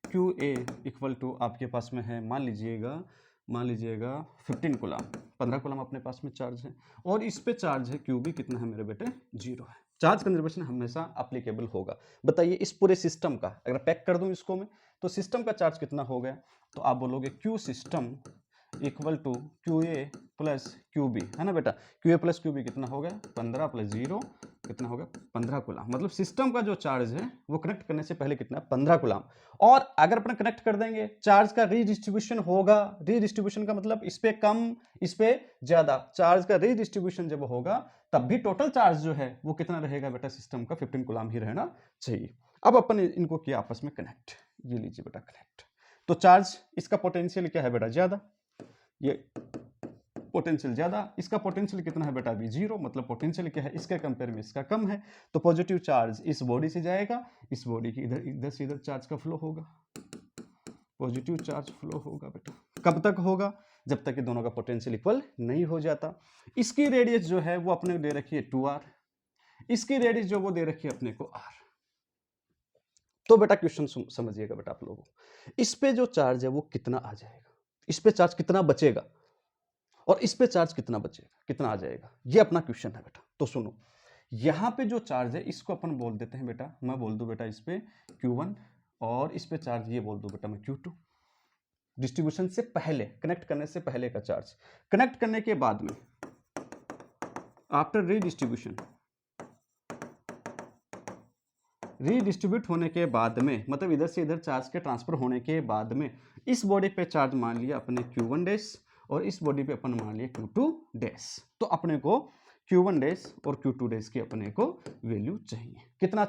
[SPEAKER 1] क्यू ए इक्वल टू आपके पास में है मान लीजिएगा 15 कूलम, 15 कूलम अपने पास में चार्ज है, और इस पे चार्ज है क्यू बी कितना है मेरे बेटे? 0 है। चार्ज कंजर्वेशन हमेशा अप्लीकेबल होगा। बताइए इस पूरे सिस्टम का अगर पैक कर दूं इसको मैं, तो सिस्टम का चार्ज कितना हो गया? तो आप बोलोगे Q system equal to Q A plus Q B, है ना बेटा। Q A plus Q B कितना हो गया? 15 प्लस 0 कितना हो गया? 15 कूलम। मतलब सिस्टम का जो चार्ज है वो कनेक्ट करने से पहले कितना? 15 कूलम। और अगर अपन कनेक्ट कर देंगे चार्ज का रीडिस्ट्रीब्यूशन होगा। रीडिस्ट्रीब्यूशन का मतलब इस पे कम इस पे ज्यादा, चार्ज का रीडिस्ट्रीब्यूशन जब होगा तब भी टोटल चार्ज जो है वो कितना रहेगा बेटा? सिस्टम का 15 कूलम ही रहना चाहिए। अब अपन इनको किया आपस में कनेक्ट, ये लीजिए बेटा कनेक्ट। तो चार्ज इसका पोटेंशियल क्या है बेटा? ज्यादा, ये पोटेंशियल ज्यादा, इसका पोटेंशियल कितना है बेटा? अभी 0, मतलब पोटेंशियल क्या है इसके कंपेयर में इसका कम है। तो पॉजिटिव चार्ज इस बॉडी से जाएगा, इस बॉडी की इधर से इधर चार्ज का फ्लो होगा, पॉजिटिव चार्ज फ्लो होगा बेटा। कब तक होगा? जब तक कि दोनों का पोटेंशियल इक्वल नहीं हो जाता। इसकी रेडियस जो है वो अपने दे रखी है 2r, इसकी रेडियस जो वो दे रखी है अपने को r। तो बेटा क्वेश्चन समझिएगा बेटा आप लोगों, इस पे जो चार्ज है वो कितना आ जाएगा, इस पे चार्ज कितना बचेगा, और इस पे चार्ज कितना बचेगा, कितना आ जाएगा, ये अपना क्वेश्चन है बेटा। तो सुनो, यहां पे जो चार्ज है इसको अपन बोल देते हैं बेटा, मैं बोल दूं बेटा इस पे Q1, और इस पे चार्ज ये बोल दूं बेटा मैं Q2। डिस्ट्रीब्यूशन से पहले, कनेक्ट करने से पहले का चार्ज। कनेक्ट करने के बाद में, आफ्टर रीडिस्ट्रीब्यूशन, रीडिस्ट्रीब्यूट होने के बाद में, मतलब इधर से इधर चार्ज के ट्रांसफर होने के बाद में, इस बॉडी पे चार्ज मान लिया अपने Q1 डैश और इस बॉडी पे अपन मान लिया Q2 डैश। तो अपने को Q1 डैश और Q2 डैश की अपने को वैल्यू चाहिए। कितना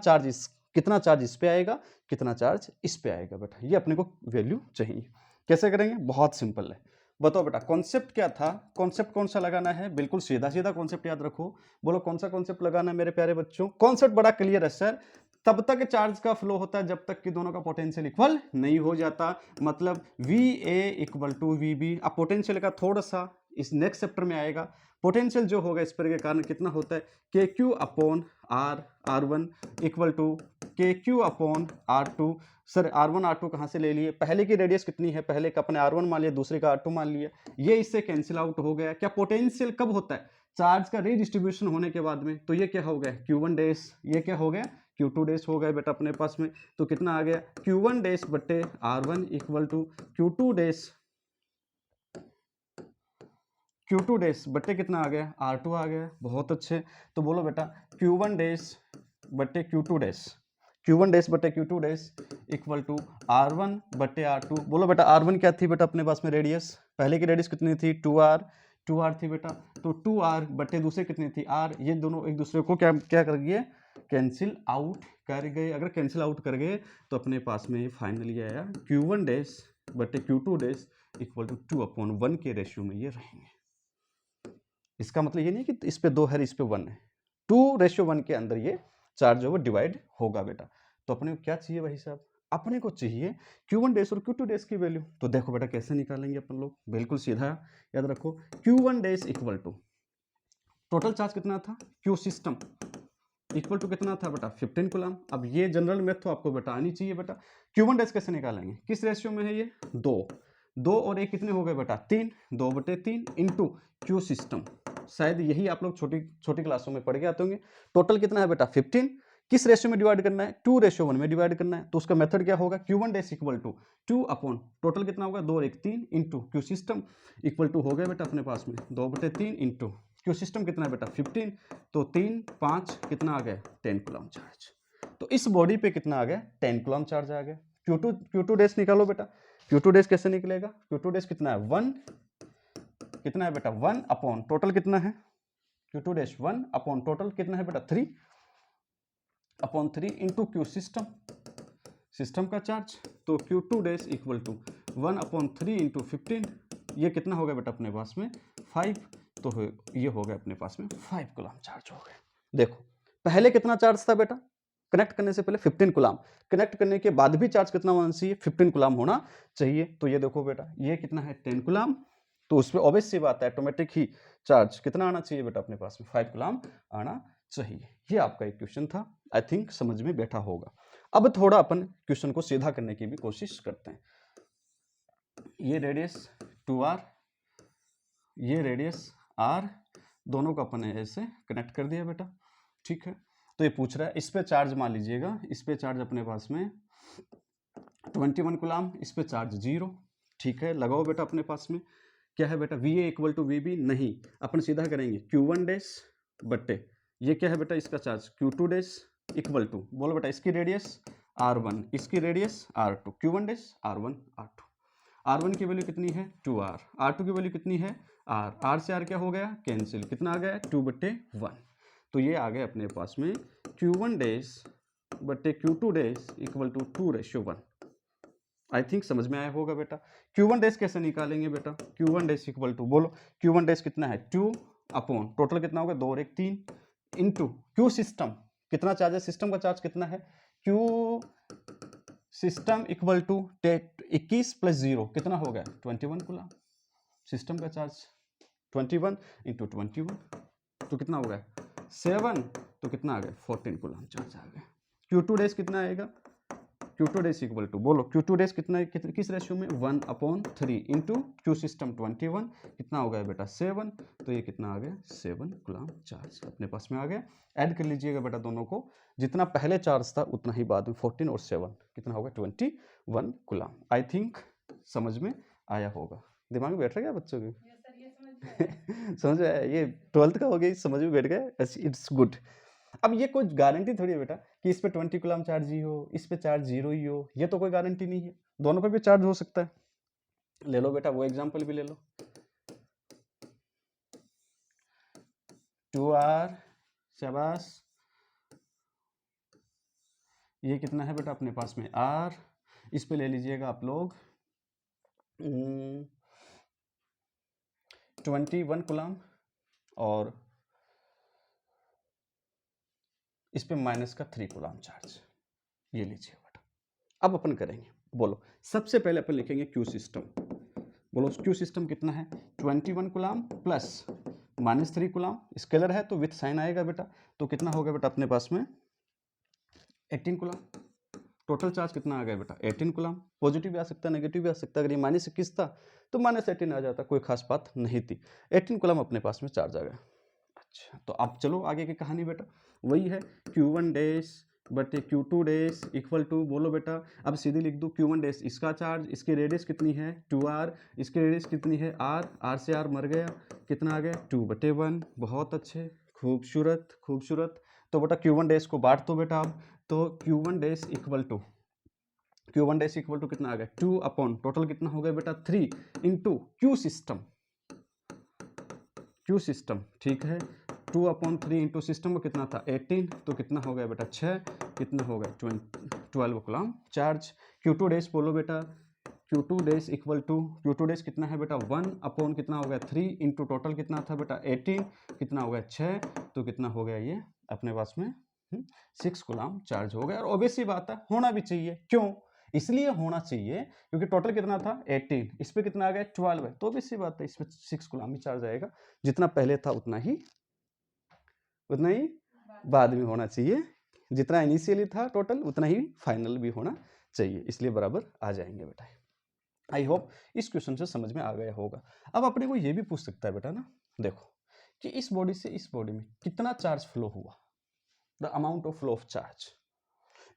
[SPEAKER 1] चार्ज इस पे आएगा, कितना चार्ज इस पे आएगा बेटा, ये अपने को वैल्यू चाहिए। कैसे करेंगे, बहुत सिंपल है। बताओ बेटा कॉन्सेप्ट क्या था, कॉन्सेप्ट कौन सा लगाना है, बिल्कुल सीधा सीधा कॉन्सेप्ट याद रखो। बोलो कौन सा कॉन्सेप्ट लगाना है मेरे प्यारे बच्चों। कॉन्सेप्ट बड़ा क्लियर है सर, तब तक चार्ज का फ्लो होता है जब तक कि दोनों का पोटेंशियल इक्वल नहीं हो जाता। मतलब VA इक्वल टू VB। अब पोटेंशियल का थोड़ा सा इस नेक्स्ट चैप्टर में आएगा। पोटेंशियल जो होगा स्पर के कारण कितना होता है, KQ upon R1 equal to KQ upon R2। Sir R1 R2 कहाँ से ले लिए, पहले की रेडियस कितनी है, पहले का अपने R1 मान लिया, दूसरे का R2 मान लिया, ये इससे कैंसिल आउट हो गया। क्या पोटेंशियल कब होता है, चार्ज का रीडिस्ट्रीब्यूशन होने के बाद में। तो ये क्या हो गया Q1 डैश, ये क्या हो गया Q2 डैश हो गया बेटा अपने पास में। तो कितना आ गया Q1 डैश बटे R1 equal to Q2 dash बटे कितना आ गया R2 आ गया। बहुत अच्छे। तो बोलो बेटा Q1 डैश बटे Q2 डैश, Q1 डैश बटे Q2 dash equal to R1 बटे R2। बोलो बेटा R1 क्या थी बेटा अपने पास में रेडियस, पहले की रेडियस कितनी थी 2R थी बेटा। तो 2R बटे दूसरे कितनी थी R, ये दोनों एक दूसरे को क्या कर गए, कैंसिल आउट कर गए। अगर कैंसिल आउट कर गए तो अपने पास में फाइनली आया Q1 डैश बटे Q2 डैश इक्वल टू 2/1 के रेशियो में ये रहेंगे। इसका मतलब ये नहीं कि इस पे 2 है इस पे 1 है, 2:1 के अंदर ये चार्ज जो है डिवाइड होगा बेटा। तो अपने को क्या चाहिए भाई साहब, अपने को चाहिए Q1 डैश और Q2 डैश की वैल्यू। तो देखो बेटा कैसे निकालेंगे अपन लोग, बिल्कुल सीधा याद रखो। Q1 dash equal to total charge कितना था Q सिस्टम इक्वल टू कितना था बेटा 15 कूलम। अब ये जनरल मैथ तो आपको बेटा आनी चाहिए बेटा। Q1 डैश कैसे निकालेंगे, किस रेशियो में है ये 2 और 1 कितने हो गए बेटा 3, 2/3 इंटू Q सिस्टम। शायद यही आप लोग छोटी क्लासों में पढ़ के आते होंगे। टोटल कितना है बेटा 15, किस रेशियो में डिवाइड करना है 2:1 में डिवाइड करना है। तो उसका मेथड क्या होगा Q1 dash equal to 2 upon total कितना होगा 2 और 1 3 into Q system equal to हो गया बेटा अपने पास में 2/3 इंटू Q सिस्टम कितना है बेटा 15, तो 3 5 कितना आ गया 10 कूलम चार्ज। तो इस बॉडी पे कितना आ गया 10 कूलम चार्ज आ गया। Q2 डैश निकालो बेटा। Q2 डैश कैसे निकलेगा, Q2 डैश कितना है 1, कितना है बेटा 1 अपॉन टोटल कितना है Q2 डैश 1 अपॉन टोटल कितना है बेटा 3/3 इंटू Q सिस्टम का चार्ज। तो Q2 dash equal to 1/3 into 15, ये कितना हो गया बेटा अपने पास में 5। तो ये हो गया अपने पास में 5 कूलम चार्ज हो गया। देखो पहले कितना चार्ज था बेटा, कनेक्ट करने से पहले 15 कूलम, कनेक्ट करने के बाद भी चार्ज कितना होना चाहिए 15 कूलम होना चाहिए। तो ये देखो बेटा ये कितना है 10 कूलम, तो उसमें ऑब्वियस सी बात है ऑटोमेटिक ही चार्ज कितना आना चाहिए बेटा अपने पास में 5 कूलम आना चाहिए। ये आपका एक क्वेश्चन था, आई थिंक समझ में बैठा होगा। अब थोड़ा अपन क्वेश्चन को सीधा करने की भी कोशिश करते हैं। ये रेडियस 2R, ये रेडियस R, दोनों को अपन ने ऐसे कनेक्ट कर दिया बेटा, ठीक है। तो ये पूछ रहा है इस पे चार्ज मान लीजिएगा, इस पे चार्ज अपने पास में 21 कूलम, इस पे चार्ज 0, ठीक है। लगाओ बेटा अपने पास में क्या है बेटा VA इक्वल टू VB, नहीं अपन सीधा करेंगे Q1 डैश बट्टे ये क्या है बेटा इसका charge Q2 dash equal to, बोलो बेटा इसकी रेडियस R1, इसकी radius R2, Q1 dash R1 R2। R1 की वैल्यू कितनी है 2R, R2 की वैल्यू कितनी है R, R से R क्या हो गया कैंसिल, कितना आ गया 2/1। तो ये आ गया अपने पास में Q1 डैश बट्टे Q2 dash equal to 2:1। I think समझ में आया होगा बेटा। Q1 डैश कैसे निकालेंगे बेटा, Q1 डैश इक्वल टू, बोलो Q1 डैश कितना है 2 अपॉन टोटल कितना होगा 2 और 1 3 इंटू Q सिस्टम कितना चार्ज है, सिस्टम का चार्ज कितना है Q सिस्टम इक्वल टू 21 + 0 कितना हो गया 21 कूलम। सिस्टम का चार्ज 21 इंटू 21 तो कितना हो गया 7, तो कितना आ गया 14 कूलम चार्ज आ गया। Q2 डैश कितना आएगा, Q2 डैश इक्वल टू, बोलो Q2 डैश कितना किस रेशियो में 1/3 इंटू Q सिस्टम 21 कितना हो गया बेटा 7, तो ये कितना आ गया 7 कूलम चार्ज अपने पास में आ गया। ऐड कर लीजिएगा बेटा दोनों को, जितना पहले चार्ज था उतना ही बाद में 14 और 7 कितना होगा 21 कूलम। आई थिंक समझ में आया होगा। दिमाग में बैठ रहा है क्या बच्चों के? समझ में आया? ये 12th का हो गया, समझ में बैठ गया, इट्स गुड। अब ये कोई गारंटी थोड़ी है बेटा कि इस पे 20 कूलम चार्ज ही हो, इस पे चार्ज 0 ही हो, ये तो कोई गारंटी नहीं है, दोनों पे भी चार्ज हो सकता है। ले लो बेटा वो एग्जांपल भी ले लो, 2R, शाबाश, ये कितना है बेटा अपने पास में R, इस पे ले लीजिएगा आप लोग 21 कूलम और इस पे माइनस का 3 कूलम चार्ज, ये लीजिए बेटा। अब अपन करेंगे, बोलो सबसे पहले अपन लिखेंगे क्यू सिस्टम। बोलो क्यू सिस्टम कितना है, 21 कूलम प्लस -3 कूलम, स्केलर है तो विथ साइन आएगा बेटा, तो कितना होगा बेटा अपने पास में 18 कूलम। टोटल चार्ज कितना आ गया बेटा 18 कूलम। पॉजिटिव भी आ सकता है, नेगेटिव भी आ सकता है, अगर ये -21 था तो -18 आ जाता, कोई खास बात नहीं थी। 18 कूलम अपने पास में चार्ज आ गया। अच्छा तो अब चलो आगे की कहानी बेटा, वही है Q1 डैश बटे Q2 डैश इक्वल टू, बोलो बेटा अब सीधे लिख दो Q1 डैश, इसका चार्ज, इसकी रेडियस कितनी है 2R, इसकी रेडियस कितनी है R, R से R मर गया, कितना आ गया 2/1। बहुत अच्छे, खूबसूरत खूबसूरत। तो बेटा Q1 डैश को बांट दो बेटा अब, तो Q1 डैश इक्वल टू कितना आ गया 2 अपॉन टोटल कितना हो गया बेटा 3 इंटू क्यू सिस्टम, ठीक है 2/3 इंटू सिस्टम में कितना था 18, तो कितना हो गया बेटा 6, कितना हो गया 12 कूलम चार्ज। Q2 डैश बोलो बेटा, Q2 dash equal to, Q2 dash कितना है बेटा 1 अपॉन कितना हो गया 3 इंटू टोटल कितना था बेटा 18, कितना हो गया 6, तो कितना हो गया ये अपने पास में 6 कूलम चार्ज हो गया। और ऑब्वियस सी बात है होना भी चाहिए, क्यों, इसलिए होना चाहिए क्योंकि टोटल कितना था 18, इस पे कितना आ गया 12 है, तो ऑब्वियस सी बात है इसमें 6 कूलम ही चार्ज आएगा, जितना पहले था उतना ही बाद में होना चाहिए, जितना इनिशियली था टोटल उतना ही फाइनल भी होना चाहिए, इसलिए बराबर आ जाएंगे बेटा। आई होप इस क्वेश्चन से समझ में आ गया होगा। अब अपने को ये भी पूछ सकता है बेटा ना, देखो कि इस बॉडी से इस बॉडी में कितना चार्ज फ्लो हुआ, the amount of flow of charge,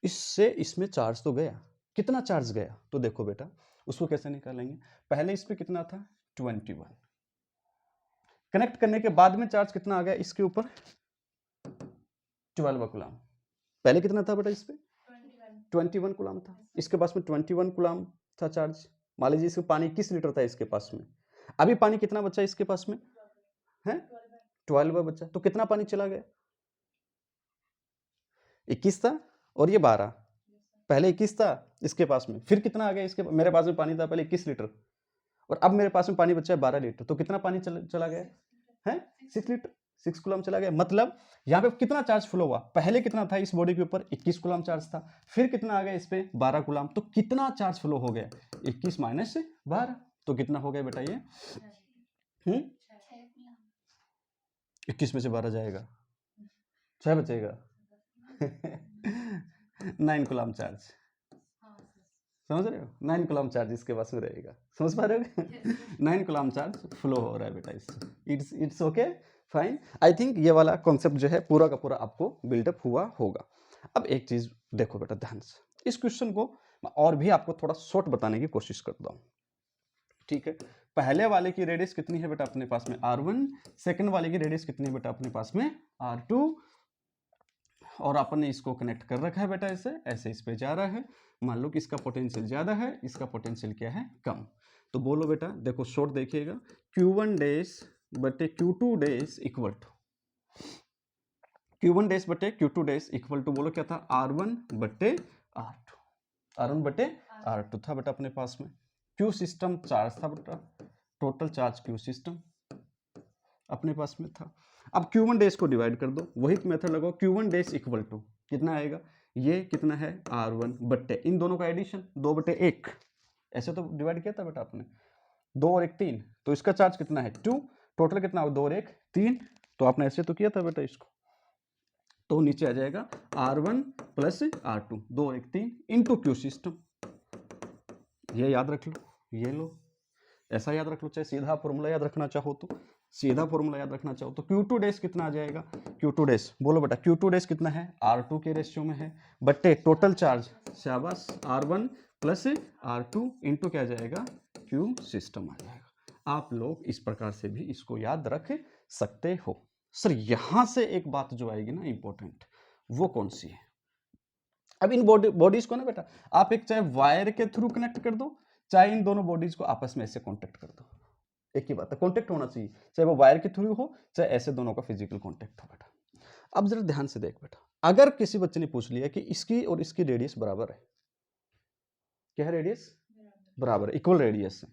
[SPEAKER 1] इससे इसमें चार्ज तो गया, कितना चार्ज गया, तो देखो बेटा उसको कैसे निकालेंगे, पहले इस पे कितना था 21, कनेक्ट करने के बाद में चार्ज कितना आ गया इसके ऊपर 12 कूलम, पहले कितना था बेटा इस पे 21 कूलम था, इसके पास में 21 कूलम था चार्ज। मान लीजिए इसमें पानी 21 लीटर था इसके पास में, अभी पानी कितना बचा इसके पास में है 12 बचा, तो कितना पानी चला गया 21 था और ये 12, पहले 21 था इसके पास में, फिर कितना आ गया इसके, मेरे पास में पानी था पहले 21 लीटर और अब मेरे पास में पानी बचा है 12 लीटर, तो कितना पानी चला गया है 6 लीटर, 6 कूलम चला गया। मतलब यहाँ पे कितना चार्ज फ्लो हुआ, पहले कितना था इस बॉडी के ऊपर 21 कूलम चार्ज था, फिर कितना आ गया इस पे 12 कूलम, तो कितना चार्ज फ्लो हो गया 21 माइनस 12, तो कितना हो गया बेटा ये 21 में से 12 जाएगा 6 बचेगा 9 कूलम चार्ज, समझ रहे हो 9 कूलम चार्ज इसके पास में रहेगा, समझ पा रहे हो 9 कूलम चार्ज फ्लो हो रहा है बेटा इससे, it's okay fine. I think ये वाला कॉन्सेप्ट जो है पूरा का पूरा आपको बिल्डअप हुआ होगा। अब एक चीज देखो बेटा ध्यान से, इस क्वेश्चन को मैं और भी आपको थोड़ा शॉर्ट बताने की कोशिश करता हूँ, ठीक है। पहले वाले की रेडियस कितनी है बेटा अपने पास में R1, सेकंड वाले की रेडियस कितनी है बेटा अपने पास में R2, और अपन ने इसको कनेक्ट कर रखा है बेटा ऐसे इस पे जा रहा है, मान लो कि इसका पोटेंशियल ज्यादा है, इसका पोटेंशियल क्या है कम, तो बोलो बेटा देखो शॉर्ट देखिएगा Q1 डैश बटे Q2 dash equal to Q1 dash बटे Q2 डैश इक्वल टू, बोलो क्या था R1 बटे R2, R1 बटे R2 था बेटा अपने पास में। क्यू सिस्टम चार्ज था बेटा, टोटल चार्ज क्यू सिस्टम अपने पास में था। अब Q1 डैश को डिवाइड कर दो, वही मेथड लगाओ, Q1 डैश इक्वल टू कितना आएगा, ये कितना है R1 बट्टे इन दोनों का एडिशन 2/1, ऐसे तो डिवाइड किया था बेटा आपने 2 और 1 3, तो इसका चार्ज कितना है 2, टोटल कितना हो 2 और 1 3, तो आपने ऐसे तो किया था बेटा इसको, तो नीचे आ जाएगा R1 प्लस R2 2 और 1 3 इंटू क्यू सिस्टम, ये याद रख लो, ये लो ऐसा याद रख लो, चाहे सीधा फॉर्मूला याद रखना चाहो तो सीधा फॉर्मूला याद रखना चाहो तो Q2 डैश कितना आ जाएगा, Q2 डैश बोलो बेटा Q2 डैश कितना है R2 के रेशियो में है बट्टे टोटल चार्ज, शाबाश R1 प्लस R2 इंटू क्या जाएगा, Q सिस्टम आ जाएगा। आप लोग इस प्रकार से भी इसको याद रख सकते हो। सर यहां से एक बात जो आएगी ना इंपॉर्टेंट, वो कौन सी है? अब इन बॉडीज को ना बेटा आप एक चाहे वायर के थ्रू कनेक्ट कर दो, चाहे इन दोनों बॉडीज को आपस में ऐसे कॉन्टेक्ट कर दो, एक ही बात है, कॉन्टेक्ट होना चाहिए, चाहे वो वायर के थ्रू हो चाहे ऐसे दोनों का फिजिकल कॉन्टेक्ट हो बेटा। अब जरा ध्यान से देख बेटा, अगर किसी बच्चे ने पूछ लिया कि इसकी और इसकी रेडियस बराबर है, क्या है रेडियस बराबर है, इक्वल रेडियस है,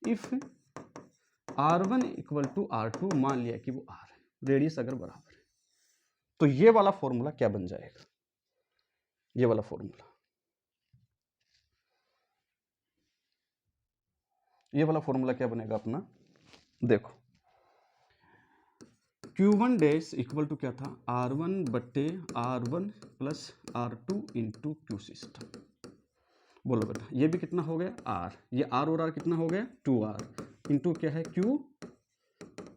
[SPEAKER 1] if R1 equal to R2, मान लिया कि वो R है, रेडियस अगर बराबर है, तो ये वाला फॉर्मूला क्या बन जाएगा, ये वाला फॉर्मूला, ये वाला फॉर्मूला क्या बनेगा अपना, देखो Q1 डैश इक्वल टू क्या था, R1 बट्टे R1 plus R2 into Q system. बोलो बेटा ये भी कितना हो गया R, ये R और R कितना हो गया 2R इंटू क्या है Q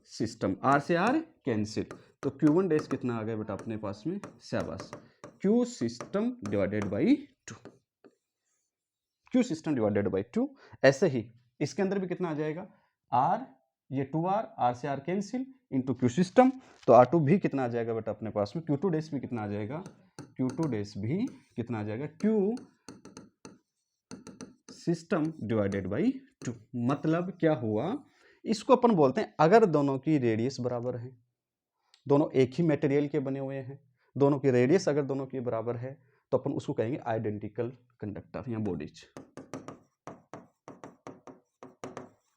[SPEAKER 1] सिस्टम, R से R कैंसिल, तो Q1 डैश कितना आ गया बेटा अपने पास में, शाबाश, Q system divided by 2, Q system divided by 2। ऐसे ही इसके अंदर भी कितना आ जाएगा R, ये 2R, R से R cancel into Q system, तो R2 भी कितना आ जाएगा बेटा अपने पास में, Q2 डैश भी कितना आ जाएगा, Q2 डैश भी कितना आ जाएगा, Q सिस्टम डिवाइडेड बाई 2। मतलब क्या हुआ, इसको अपन बोलते हैं अगर दोनों की रेडियस बराबर है, दोनों एक ही मटेरियल के बने हुए हैं, दोनों की रेडियस अगर दोनों की बराबर है, तो अपन उसको कहेंगे आइडेंटिकल कंडक्टर या बॉडीज।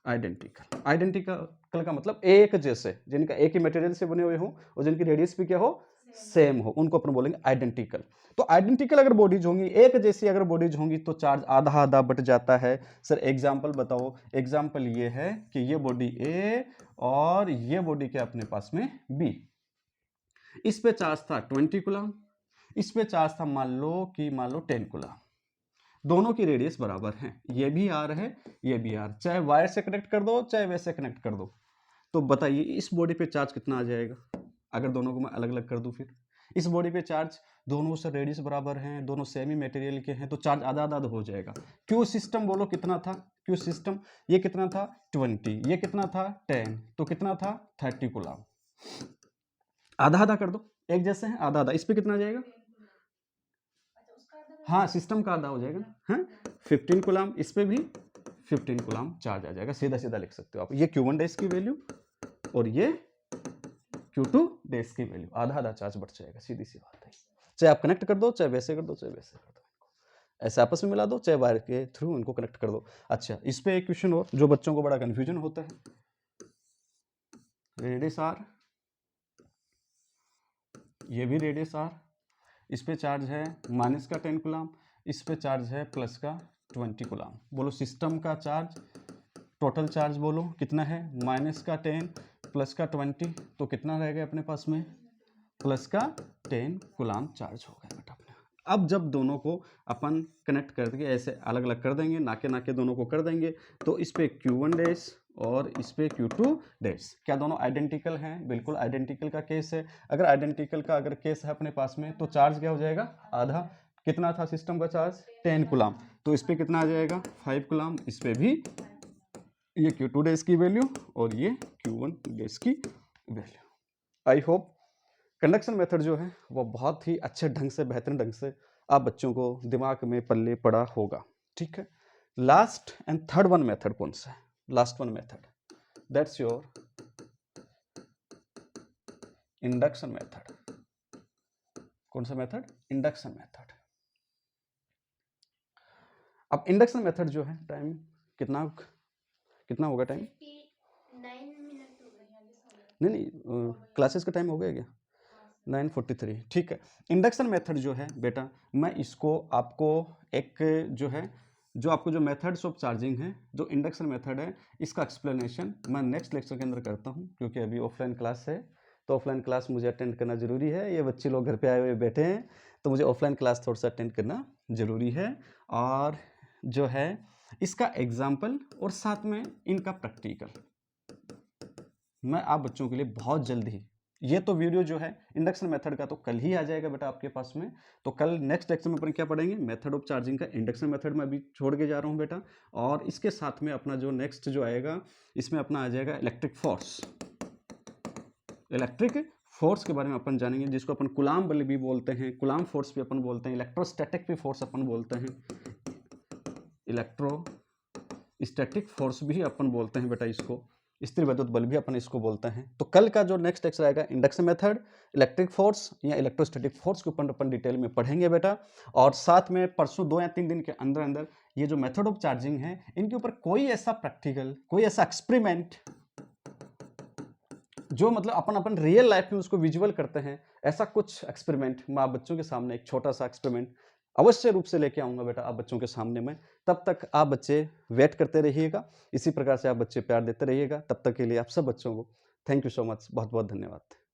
[SPEAKER 1] आइडेंटिकल, आइडेंटिकल का मतलब एक जैसे, जिनका एक ही मटेरियल से बने हुए हो और जिनकी रेडियस भी क्या हो, सेम हो, उनको अपन बोलेंगे आइडेंटिकल। तो आइडेंटिकल अगर बॉडीज होंगी, एक जैसी अगर बॉडीज होंगी, तो चार्ज आधा आधा बट जाता है। सर एग्जांपल बताओ, एग्जांपल ये है कि ये बॉडी ए और ये बॉडी क्या अपने पास में बी, इस पे चार्ज था 20 कूलम, इस पे चार्ज था मान लो 10 कूलम, दोनों की रेडियस बराबर है, ये भी आर है ये भी आर, चाहे वायर से कनेक्ट कर दो चाहे वैसे कनेक्ट कर दो, तो बताइए इस बॉडी पे चार्ज कितना आ जाएगा अगर दोनों को मैं अलग अलग कर दूं। फिर इस बॉडी पे चार्ज, दोनों से रेडियस बराबर हैं, दोनों सेमी मटेरियल के हैं, तो चार्ज आधा आधा हो जाएगा। क्यू सिस्टम बोलो कितना था, क्यू सिस्टम ये कितना था 20, ये कितना था 10, तो कितना था 30 कूलम, आधा आधा कर दो, एक जैसे हैं आधा आधा, इस पे कितना आ जाएगा, हाँ सिस्टम का आधा हो जाएगा, हाँ 15 कूलम, इस पे भी 15 कूलम चार्ज आ जाएगा, सीधा सीधा लिख सकते हो आप, ये Q1 डैश की वैल्यू और ये Q2 डैश की वैल्यू, आधा आधा चार्ज बढ़ जाएगा, सीधी सी बात है। चाहे आप कनेक्ट कर दो चाहे वैसे कर दो चाहे वैसे कर दो, ऐसे आपस में मिला दो चाहे वायर के थ्रू इनको कनेक्ट कर दो। अच्छा इस पे एक क्वेश्चन हो जो बच्चों को बड़ा कंफ्यूजन होता है, रेडियस आर, ये भी रेडियस आर, इस पे चार्ज है माइनस का 10 कूलम, इस पे चार्ज है प्लस का 20 कूलम, बोलो सिस्टम का चार्ज टोटल चार्ज बोलो कितना है, माइनस का 10 प्लस का 20, तो कितना रह गया अपने पास में, प्लस का 10 कूलम चार्ज हो गया बेटा अपने। अब जब दोनों को अपन कनेक्ट करके ऐसे अलग अलग कर देंगे, नाके नाके दोनों को कर देंगे, तो इस पे Q1 डैश और इस पे Q2 डैश, क्या दोनों आइडेंटिकल हैं, बिल्कुल आइडेंटिकल का केस है। अगर आइडेंटिकल का अगर केस है अपने पास में, तो चार्ज क्या हो जाएगा आधा, कितना था सिस्टम का चार्ज 10 कूलम, तो इस पे कितना आ जाएगा 5 कूलम, इस पे भी ये Q2 डैश की वैल्यू और ये Q1 डैश की value. I hope conduction method जो है वो बहुत ही अच्छे ढंग से, बेहतरीन ढंग से आप बच्चों को दिमाग में पल्ले पड़ा होगा, ठीक है। Last and third one method कौन सा है, last one method, that's your induction method. कौन सा मेथड, इंडक्शन मेथड। अब इंडक्शन मेथड जो है, टाइम कितना कितना होगा टाइम,
[SPEAKER 2] 59 मिनट हो गए,
[SPEAKER 1] नहीं क्लासेस का टाइम हो गया क्या, 9:43, ठीक है। इंडक्शन मेथड जो है बेटा, मैं इसको आपको एक जो है, जो आपको जो मेथड्स ऑफ चार्जिंग है, जो इंडक्शन मेथड है, इसका एक्सप्लेनेशन मैं नेक्स्ट लेक्चर के अंदर करता हूँ, क्योंकि अभी ऑफलाइन क्लास है, तो ऑफलाइन क्लास मुझे अटेंड करना ज़रूरी है। ये बच्चे लोग घर पे आए हुए बैठे हैं, तो मुझे ऑफलाइन क्लास थोड़ा सा अटेंड करना ज़रूरी है, और जो है इसका एग्जाम्पल और साथ में इनका प्रैक्टिकल मैं आप बच्चों के लिए बहुत जल्द ही ये तो वीडियो जो है इंडक्शन मेथड का तो कल ही आ जाएगा बेटा आपके पास में। तो कल नेक्स्ट लेक्चर में अपन क्या पढ़ेंगे, मेथड ऑफ चार्जिंग का इंडक्शन मेथड में अभी छोड़ के जा रहा हूँ बेटा। और इसके साथ में अपना जो नेक्स्ट जो आएगा इसमें अपना आ जाएगा इलेक्ट्रिक फोर्स। इलेक्ट्रिक फोर्स के बारे में अपन जानेंगे, जिसको अपन कुलाम बल भी बोलते हैं, कुलाम फोर्स भी अपन बोलते हैं, इलेक्ट्रोस्टैटिक भी फोर्स अपन बोलते हैं, इलेक्ट्रोस्टैटिक फोर्स भी अपन बोलते हैं बेटा इसको, स्थिर वैद्युत बल भी अपन इसको बोलते हैं। तो कल का जो नेक्स्ट लेक्चर आएगा इंडक्शन मेथड, इलेक्ट्रिक फोर्स या इलेक्ट्रोस्टैटिक फोर्स के ऊपर अपन डिटेल में पढ़ेंगे बेटा। और साथ में परसों 2 या 3 दिन के अंदर अंदर ये जो मेथड ऑफ चार्जिंग है इनके ऊपर कोई ऐसा प्रैक्टिकल, कोई ऐसा एक्सपेरिमेंट जो मतलब अपन अपन रियल लाइफ में उसको विजुअल करते हैं, ऐसा कुछ एक्सपेरिमेंट मैं आप बच्चों के सामने एक छोटा सा एक्सपेरिमेंट अवश्य रूप से लेके आऊंगा बेटा आप बच्चों के सामने में। तब तक आप बच्चे वेट करते रहिएगा, इसी प्रकार से आप बच्चे प्यार देते रहिएगा। तब तक के लिए आप सब बच्चों को थैंक यू सो मच, बहुत बहुत धन्यवाद।